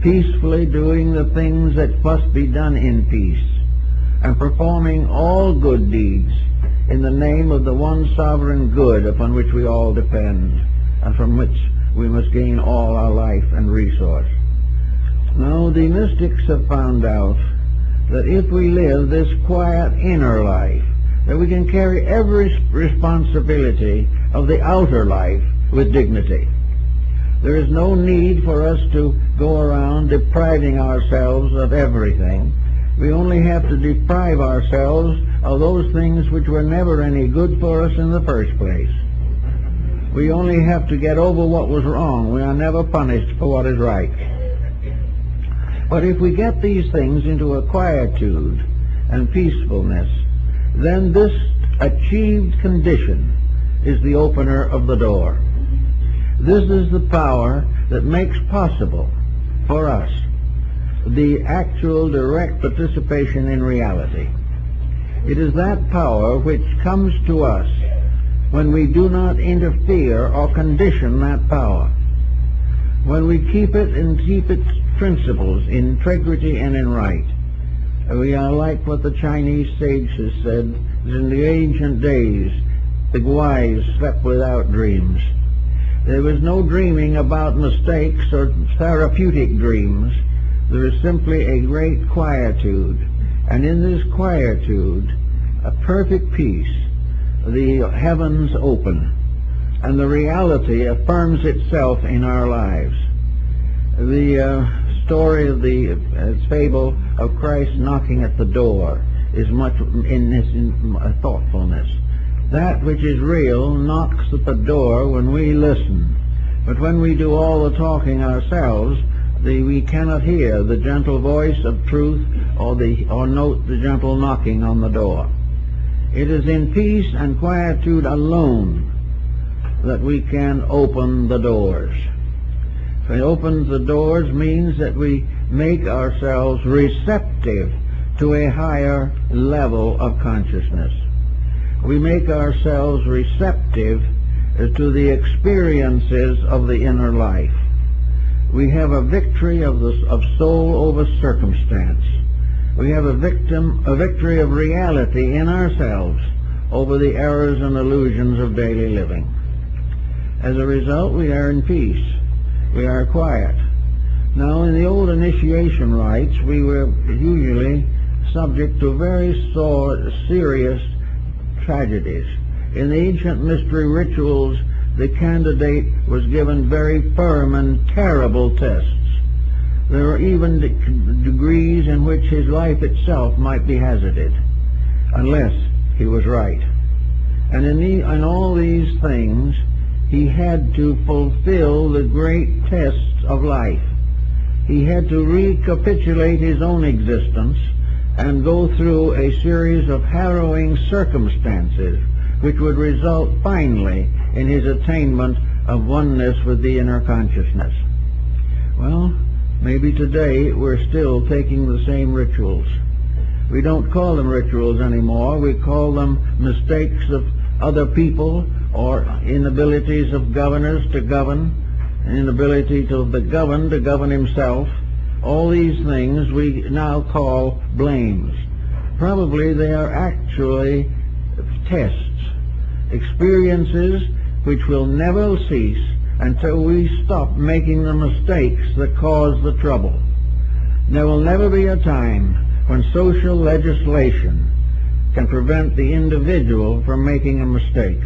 peacefully doing the things that must be done in peace, and performing all good deeds in the name of the one sovereign good upon which we all depend, and from which we must gain all our life and resource. Now, the mystics have found out that if we live this quiet inner life, that we can carry every responsibility of the outer life with dignity. There is no need for us to go around depriving ourselves of everything. We only have to deprive ourselves of those things which were never any good for us in the first place. We only have to get over what was wrong. We are never punished for what is right. But if we get these things into a quietude and peacefulness, then this achieved condition is the opener of the door. This is the power that makes possible for us the actual direct participation in reality. It is that power which comes to us when we do not interfere or condition that power. When we keep it and keep its principles in integrity and in right. We are like what the Chinese sages said, in the ancient days, the wise slept without dreams. There was no dreaming about mistakes or therapeutic dreams. There is simply a great quietude. And in this quietude, a perfect peace, the heavens open, and the reality affirms itself in our lives. The story of the fable of Christ knocking at the door is much in this thoughtfulness. That which is real knocks at the door when we listen. But when we do all the talking ourselves, we cannot hear the gentle voice of truth or note the gentle knocking on the door. It is in peace and quietude alone that we can open the doors. To open the doors means that we make ourselves receptive to a higher level of consciousness. We make ourselves receptive to the experiences of the inner life. We have a victory of soul over circumstance. We have a victory of reality in ourselves over the errors and illusions of daily living. As a result, we are in peace. We are quiet. Now, in the old initiation rites, we were usually subject to very serious tragedies. In the ancient mystery rituals, the candidate was given very firm and terrible tests. There were even degrees in which his life itself might be hazarded, unless he was right. And in all these things, he had to fulfill the great tests of life. He had to recapitulate his own existence and go through a series of harrowing circumstances which would result finally in his attainment of oneness with the inner consciousness. Well, maybe today we're still taking the same rituals. We don't call them rituals anymore. We call them mistakes of other people or inabilities of governors to govern, inability of the governed to govern himself. All these things we now call blames. Probably they are actually tests, experiences which will never cease until we stop making the mistakes that cause the trouble. There will never be a time when social legislation can prevent the individual from making a mistake.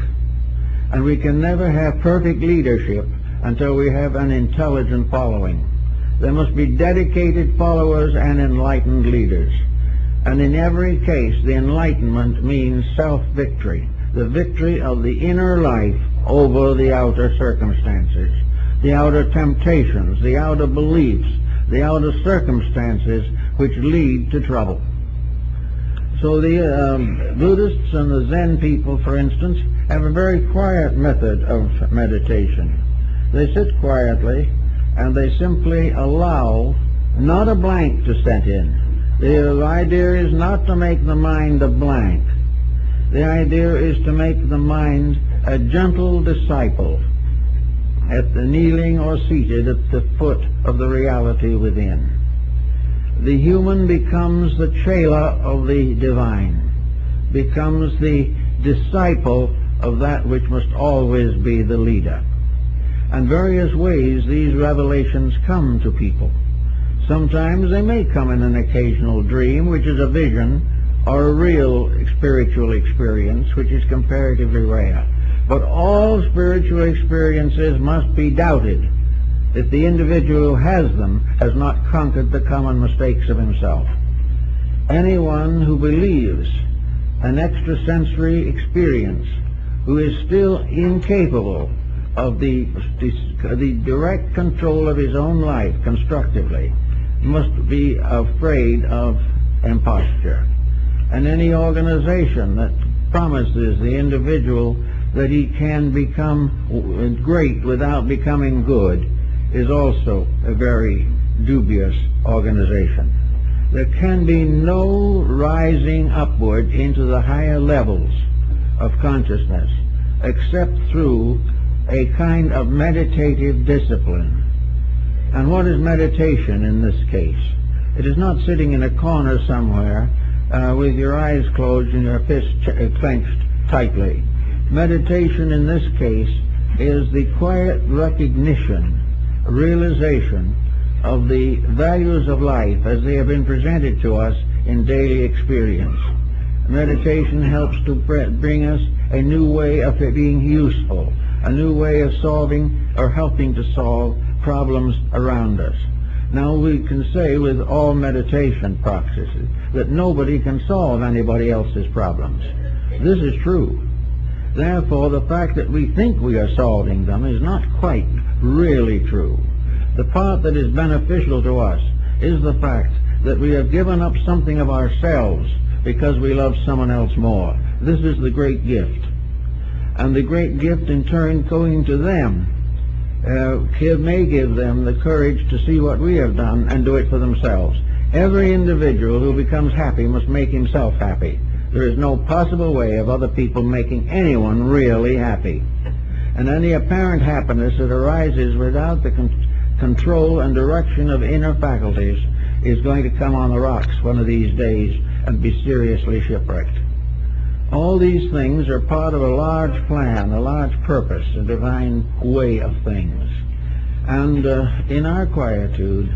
And we can never have perfect leadership until we have an intelligent following. There must be dedicated followers and enlightened leaders. And in every case, the enlightenment means self-victory, the victory of the inner life over the outer circumstances, the outer temptations, the outer beliefs, the outer circumstances which lead to trouble. So the Buddhists and the Zen people, for instance, have a very quiet method of meditation. They sit quietly and they simply allow not a blank to set in. The idea is not to make the mind a blank. The idea is to make the mind a gentle disciple, kneeling or seated at the foot of the reality within. The human becomes the chela of the divine, becomes the disciple of that which must always be the leader. And various ways these revelations come to people. Sometimes they may come in an occasional dream, which is a vision, or a real spiritual experience, which is comparatively rare. But all spiritual experiences must be doubted if the individual who has them has not conquered the common mistakes of himself. Anyone who believes an extrasensory experience, who is still incapable of the direct control of his own life constructively, must be afraid of imposture. And any organization that promises the individual that he can become great without becoming good is also a very dubious organization. There can be no rising upward into the higher levels of consciousness except through a kind of meditative discipline. And what is meditation in this case? It is not sitting in a corner somewhere with your eyes closed and your fists clenched tightly. Meditation in this case is the quiet recognition, realization of the values of life as they have been presented to us in daily experience. Meditation helps to bring us a new way of being useful, a new way of solving or helping to solve problems around us. Now we can say with all meditation practices that nobody can solve anybody else's problems. This is true. Therefore, the fact that we think we are solving them is not quite really true. The part that is beneficial to us is the fact that we have given up something of ourselves because we love someone else more. This is the great gift. And the great gift in turn going to them may give them the courage to see what we have done and do it for themselves. Every individual who becomes happy must make himself happy. There is no possible way of other people making anyone really happy. And any apparent happiness that arises without the control and direction of inner faculties is going to come on the rocks one of these days and be seriously shipwrecked. All these things are part of a large plan, a large purpose, a divine way of things. And in our quietude,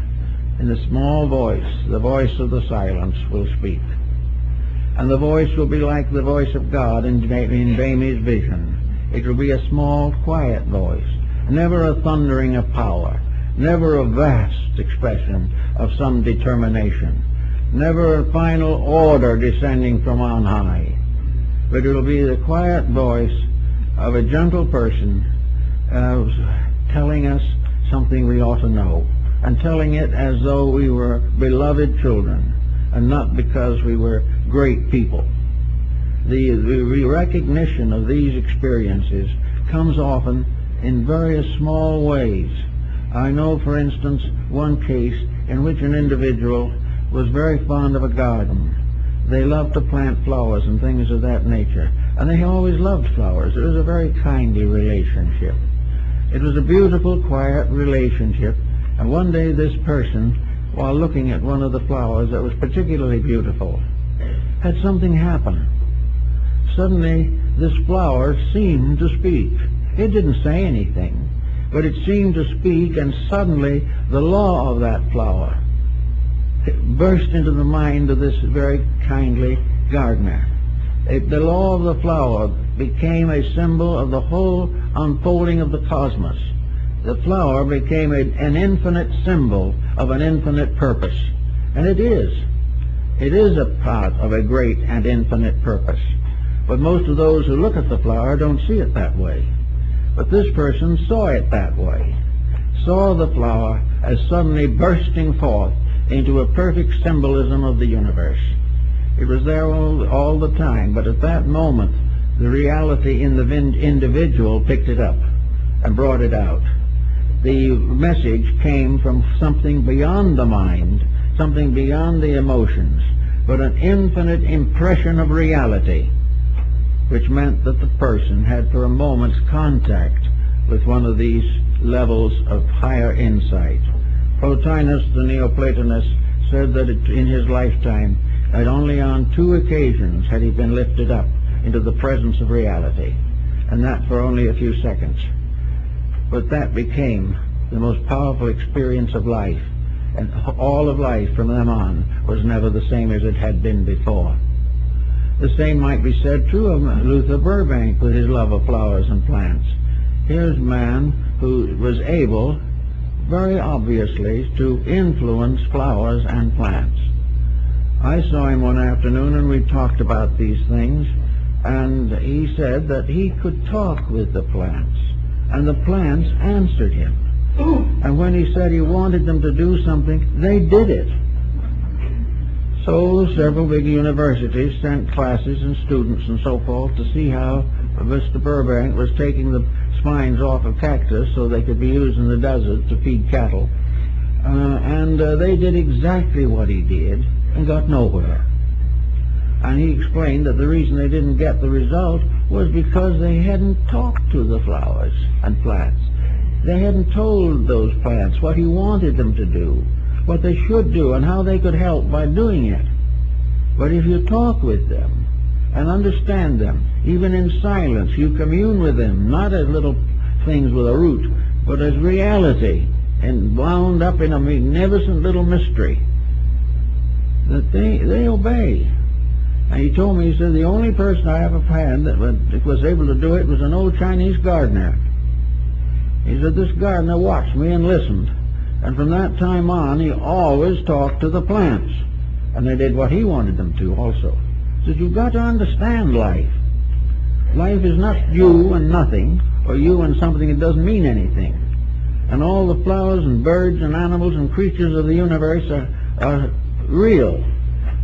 in the small voice, the voice of the silence will speak. And the voice will be like the voice of God in Bernays' vision. It will be a small, quiet voice, never a thundering of power, never a vast expression of some determination, never a final order descending from on high, but it will be the quiet voice of a gentle person telling us something we ought to know, and telling it as though we were beloved children, and not because we were great people. The recognition of these experiences comes often in various small ways. I know, for instance, one case in which an individual was very fond of a garden. They loved to plant flowers and things of that nature, and they always loved flowers. It was a very kindly relationship. It was a beautiful, quiet relationship, and one day this person, while looking at one of the flowers that was particularly beautiful, had something happen. Suddenly, this flower seemed to speak. It didn't say anything, but it seemed to speak, and suddenly the law of that flower burst into the mind of this very kindly gardener. The law of the flower became a symbol of the whole unfolding of the cosmos. The flower became an infinite symbol of an infinite purpose. And it is. It is a part of a great and infinite purpose. But most of those who look at the flower don't see it that way. But this person saw it that way. Saw the flower as suddenly bursting forth into a perfect symbolism of the universe. It was there all the time, but at that moment the reality in the individual picked it up and brought it out. The message came from something beyond the mind, something beyond the emotions, but an infinite impression of reality, which meant that the person had for a moment's contact with one of these levels of higher insight. Plotinus, the Neoplatonist, said that in his lifetime, that only on 2 occasions had he been lifted up into the presence of reality, and that for only a few seconds. But that became the most powerful experience of life, and all of life from then on was never the same as it had been before. The same might be said true of Luther Burbank with his love of flowers and plants. Here's a man who was able, very obviously, to influence flowers and plants. I saw him one afternoon and we talked about these things, and he said that he could talk with the plants, and the plants answered him. And when he said he wanted them to do something, they did it. So several big universities sent classes and students and so forth to see how Mr. Burbank was taking the spines off of cactus so they could be used in the desert to feed cattle. And they did exactly what he did and got nowhere. And he explained that the reason they didn't get the result was because they hadn't talked to the flowers and plants. They hadn't told those plants what he wanted them to do, what they should do, and how they could help by doing it. But if you talk with them and understand them, even in silence, you commune with them, not as little things with a root, but as reality, and wound up in a magnificent little mystery, that they obey. And he told me, he said, the only person I ever had that was able to do it was an old Chinese gardener. He said, this gardener watched me and listened, and from that time on he always talked to the plants, and they did what he wanted them to also. He said, you've got to understand life. Life is not you and nothing, or you and something that doesn't mean anything. And all the flowers and birds and animals and creatures of the universe are real.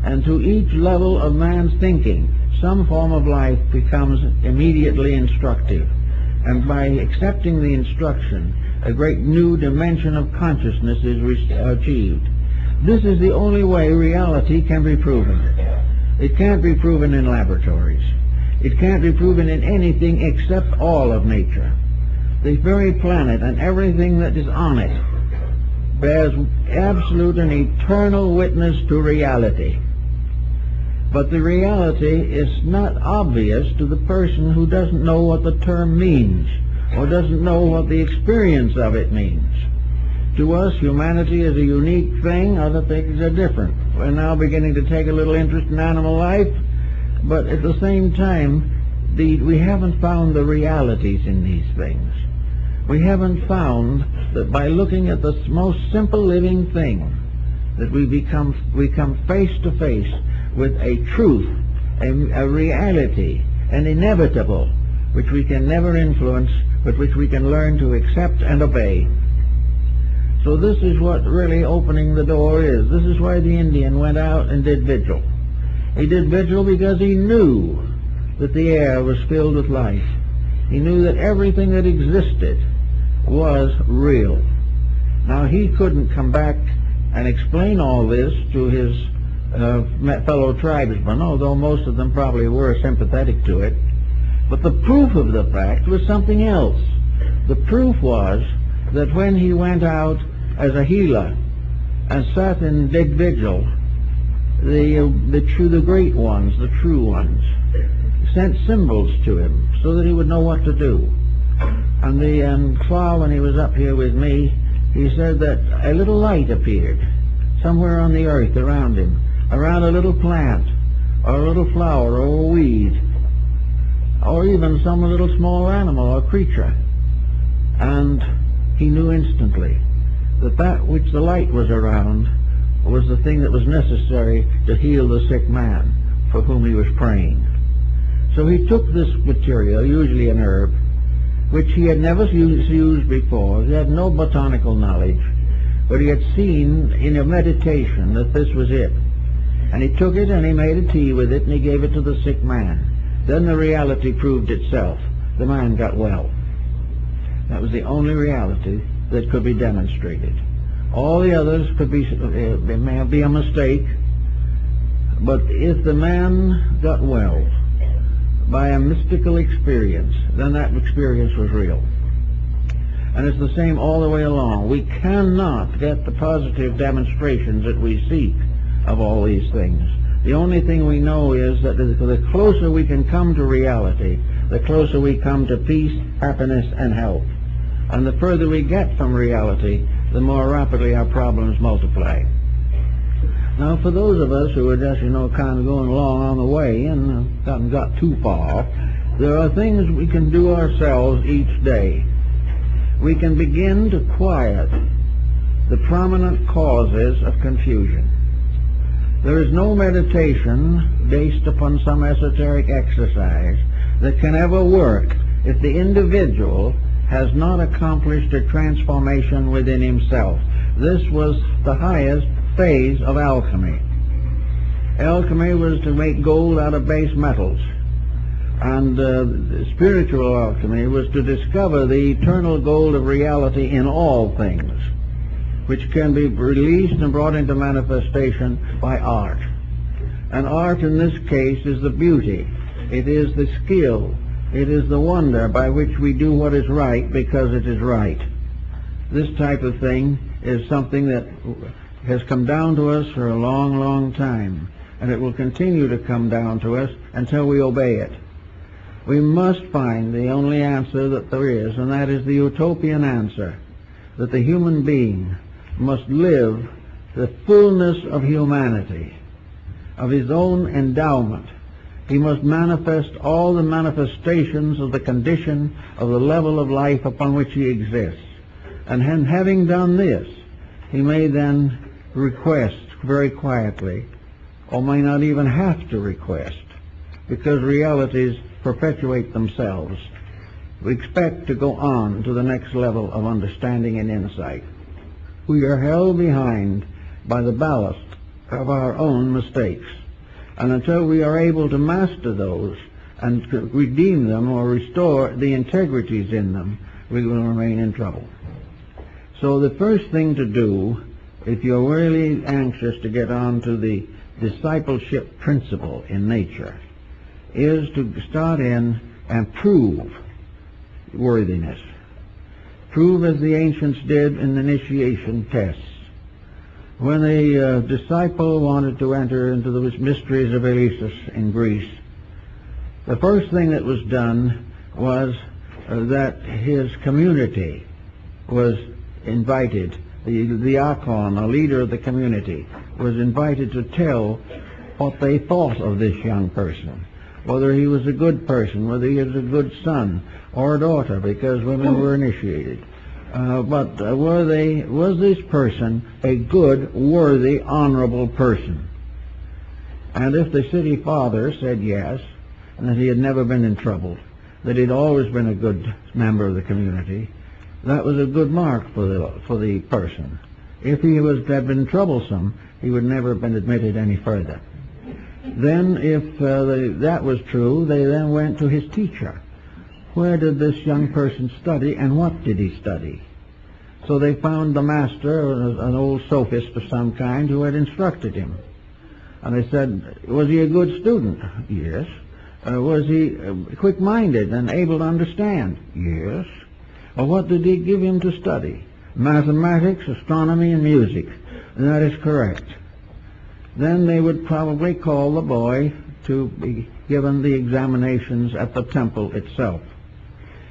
And to each level of man's thinking, some form of life becomes immediately instructive. And by accepting the instruction, a great new dimension of consciousness is achieved. This is the only way reality can be proven. It can't be proven in laboratories. It can't be proven in anything except all of nature. The very planet and everything that is on it bears absolute and eternal witness to reality. But the reality is not obvious to the person who doesn't know what the term means, or doesn't know what the experience of it means. To us, humanity is a unique thing, other things are different. We're now beginning to take a little interest in animal life, but at the same time, we haven't found the realities in these things. We haven't found that by looking at the most simple living thing, that we come face to face with a truth, a reality, an inevitable, which we can never influence, but which we can learn to accept and obey. So this is what really opening the door is. This is why the Indian went out and did vigil. He did vigil because he knew that the air was filled with life. He knew that everything that existed was real. Now he couldn't come back and explain all this to his fellow tribesmen, although most of them probably were sympathetic to it. But the proof of the fact was something else. The proof was that when he went out as a healer and sat and did vigil, the great ones, the true ones, sent symbols to him so that he would know what to do. And the fall, when he was up here with me, he said that a little light appeared somewhere on the earth around him, around a little plant, or a little flower, or a weed, or even some little small animal or creature. And he knew instantly that that which the light was around was the thing that was necessary to heal the sick man for whom he was praying. So he took this material, usually an herb, which he had never used before. He had no botanical knowledge, but he had seen in a meditation that this was it. And he took it and he made a tea with it and he gave it to the sick man. Then the reality proved itself. The man got well. That was the only reality that could be demonstrated. All the others could be, it may be a mistake, but if the man got well by a mystical experience, then that experience was real. And it's the same all the way along. We cannot get the positive demonstrations that we seek of all these things. The only thing we know is that the closer we can come to reality, the closer we come to peace, happiness, and health. And the further we get from reality, the more rapidly our problems multiply. Now, for those of us who are just, kind of going along on the way and haven't got too far, there are things we can do ourselves each day. We can begin to quiet the prominent causes of confusion. There is no meditation based upon some esoteric exercise that can ever work if the individual has not accomplished a transformation within himself. This was the highest phase of alchemy. Alchemy was to make gold out of base metals. And spiritual alchemy was to discover the eternal gold of reality in all things, which can be released and brought into manifestation by art. And art in this case is the beauty. It is the skill. It is the wonder by which we do what is right because it is right. This type of thing is something that has come down to us for a long, long time, and it will continue to come down to us until we obey it. We must find the only answer that there is, and that is the utopian answer, that the human being must live the fullness of humanity, of his own endowment. He must manifest all the manifestations of the condition of the level of life upon which he exists. And having done this, he may then request very quietly, or may not even have to request, because realities perpetuate themselves. We expect to go on to the next level of understanding and insight. We are held behind by the ballast of our own mistakes, and until we are able to master those and redeem them or restore the integrities in them, we will remain in trouble. So the first thing to do, if you're really anxious to get on to the discipleship principle in nature, is to start in and prove worthiness. Prove as the ancients did in initiation tests. When a disciple wanted to enter into the mysteries of Eleusis in Greece, the first thing that was done was that his community was invited. The diakon, a leader of the community, was invited to tell what they thought of this young person, whether he was a good person, whether he was a good son or a daughter, because women were initiated. Was this person a good, worthy, honorable person? And if the city father said yes, and that he had never been in trouble, that he'd always been a good member of the community, that was a good mark for the person. If he had been troublesome, he would never have been admitted any further. Then, if that was true, they then went to his teacher. Where did this young person study, and what did he study? So they found the master, an old sophist of some kind, who had instructed him. And they said, was he a good student? Yes. Was he quick-minded and able to understand? Yes. Well, what did he give him to study? Mathematics, astronomy, and music. And that is correct. Then they would probably call the boy to be given the examinations at the temple itself.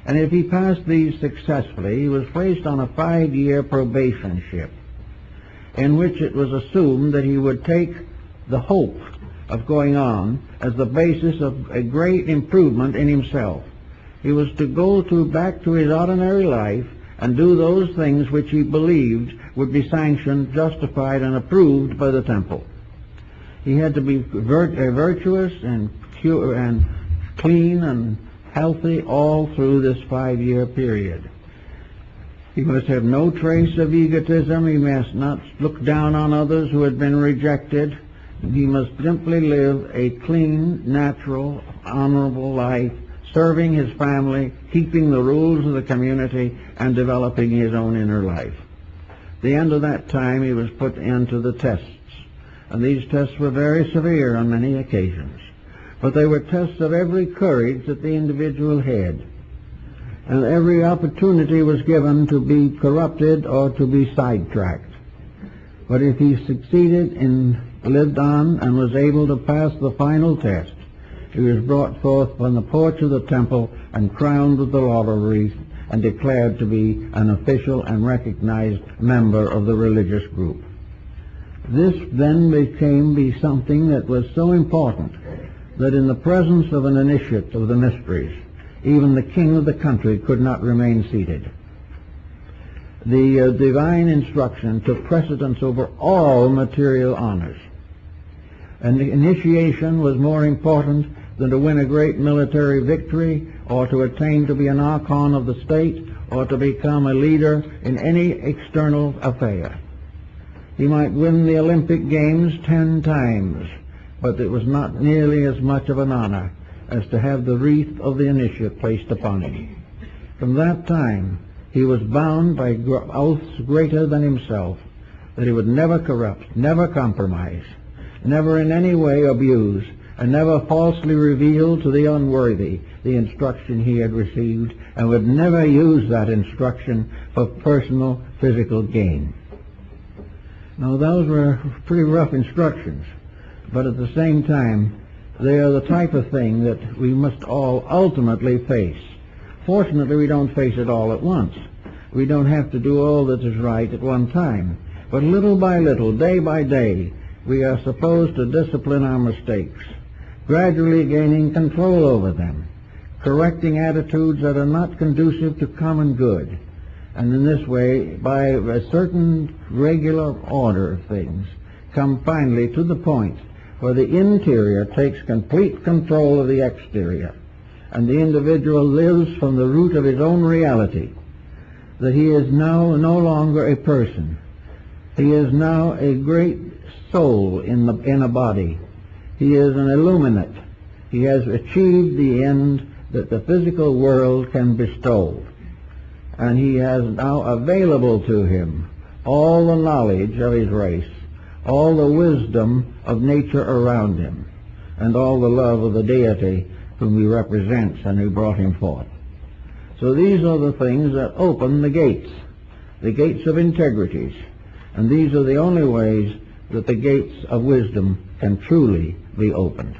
And if he passed these successfully, he was placed on a 5-year probationship, in which it was assumed that he would take the hope of going on as the basis of a great improvement in himself. He was to go back to his ordinary life and do those things which he believed would be sanctioned, justified, and approved by the temple. He had to be virtuous and pure and clean and healthy all through this 5-year period. He must have no trace of egotism. He must not look down on others who had been rejected. He must simply live a clean, natural, honorable life, serving his family, keeping the rules of the community, and developing his own inner life. At the end of that time, he was put into the tests. And these tests were very severe on many occasions. But they were tests of every courage that the individual had. And every opportunity was given to be corrupted or to be sidetracked. But if he succeeded and lived on and was able to pass the final test, he was brought forth from the porch of the temple and crowned with the laurel wreath and declared to be an official and recognized member of the religious group. This then became something that was so important that in the presence of an initiate of the mysteries, even the king of the country could not remain seated. The divine instruction took precedence over all material honors. And the initiation was more important than to win a great military victory or to attain to be an archon of the state or to become a leader in any external affair. He might win the Olympic Games 10 times, but it was not nearly as much of an honor as to have the wreath of the initiate placed upon him. From that time, he was bound by oaths greater than himself that he would never corrupt, never compromise, never in any way abuse, and never falsely reveal to the unworthy the instruction he had received, and would never use that instruction for personal physical gain. Now, those were pretty rough instructions, but at the same time, they are the type of thing that we must all ultimately face. Fortunately, we don't face it all at once. We don't have to do all that is right at one time. But little by little, day by day, we are supposed to discipline our mistakes, gradually gaining control over them, correcting attitudes that are not conducive to common good, and in this way, by a certain regular order of things, come finally to the point where the interior takes complete control of the exterior, and the individual lives from the root of his own reality, that he is now no longer a person. He is now a great soul in a body. He is an illuminate. He has achieved the end that the physical world can bestow. And he has now available to him all the knowledge of his race, all the wisdom of nature around him, and all the love of the deity whom he represents and who brought him forth. So these are the things that open the gates of integrities. And these are the only ways that the gates of wisdom can truly be opened.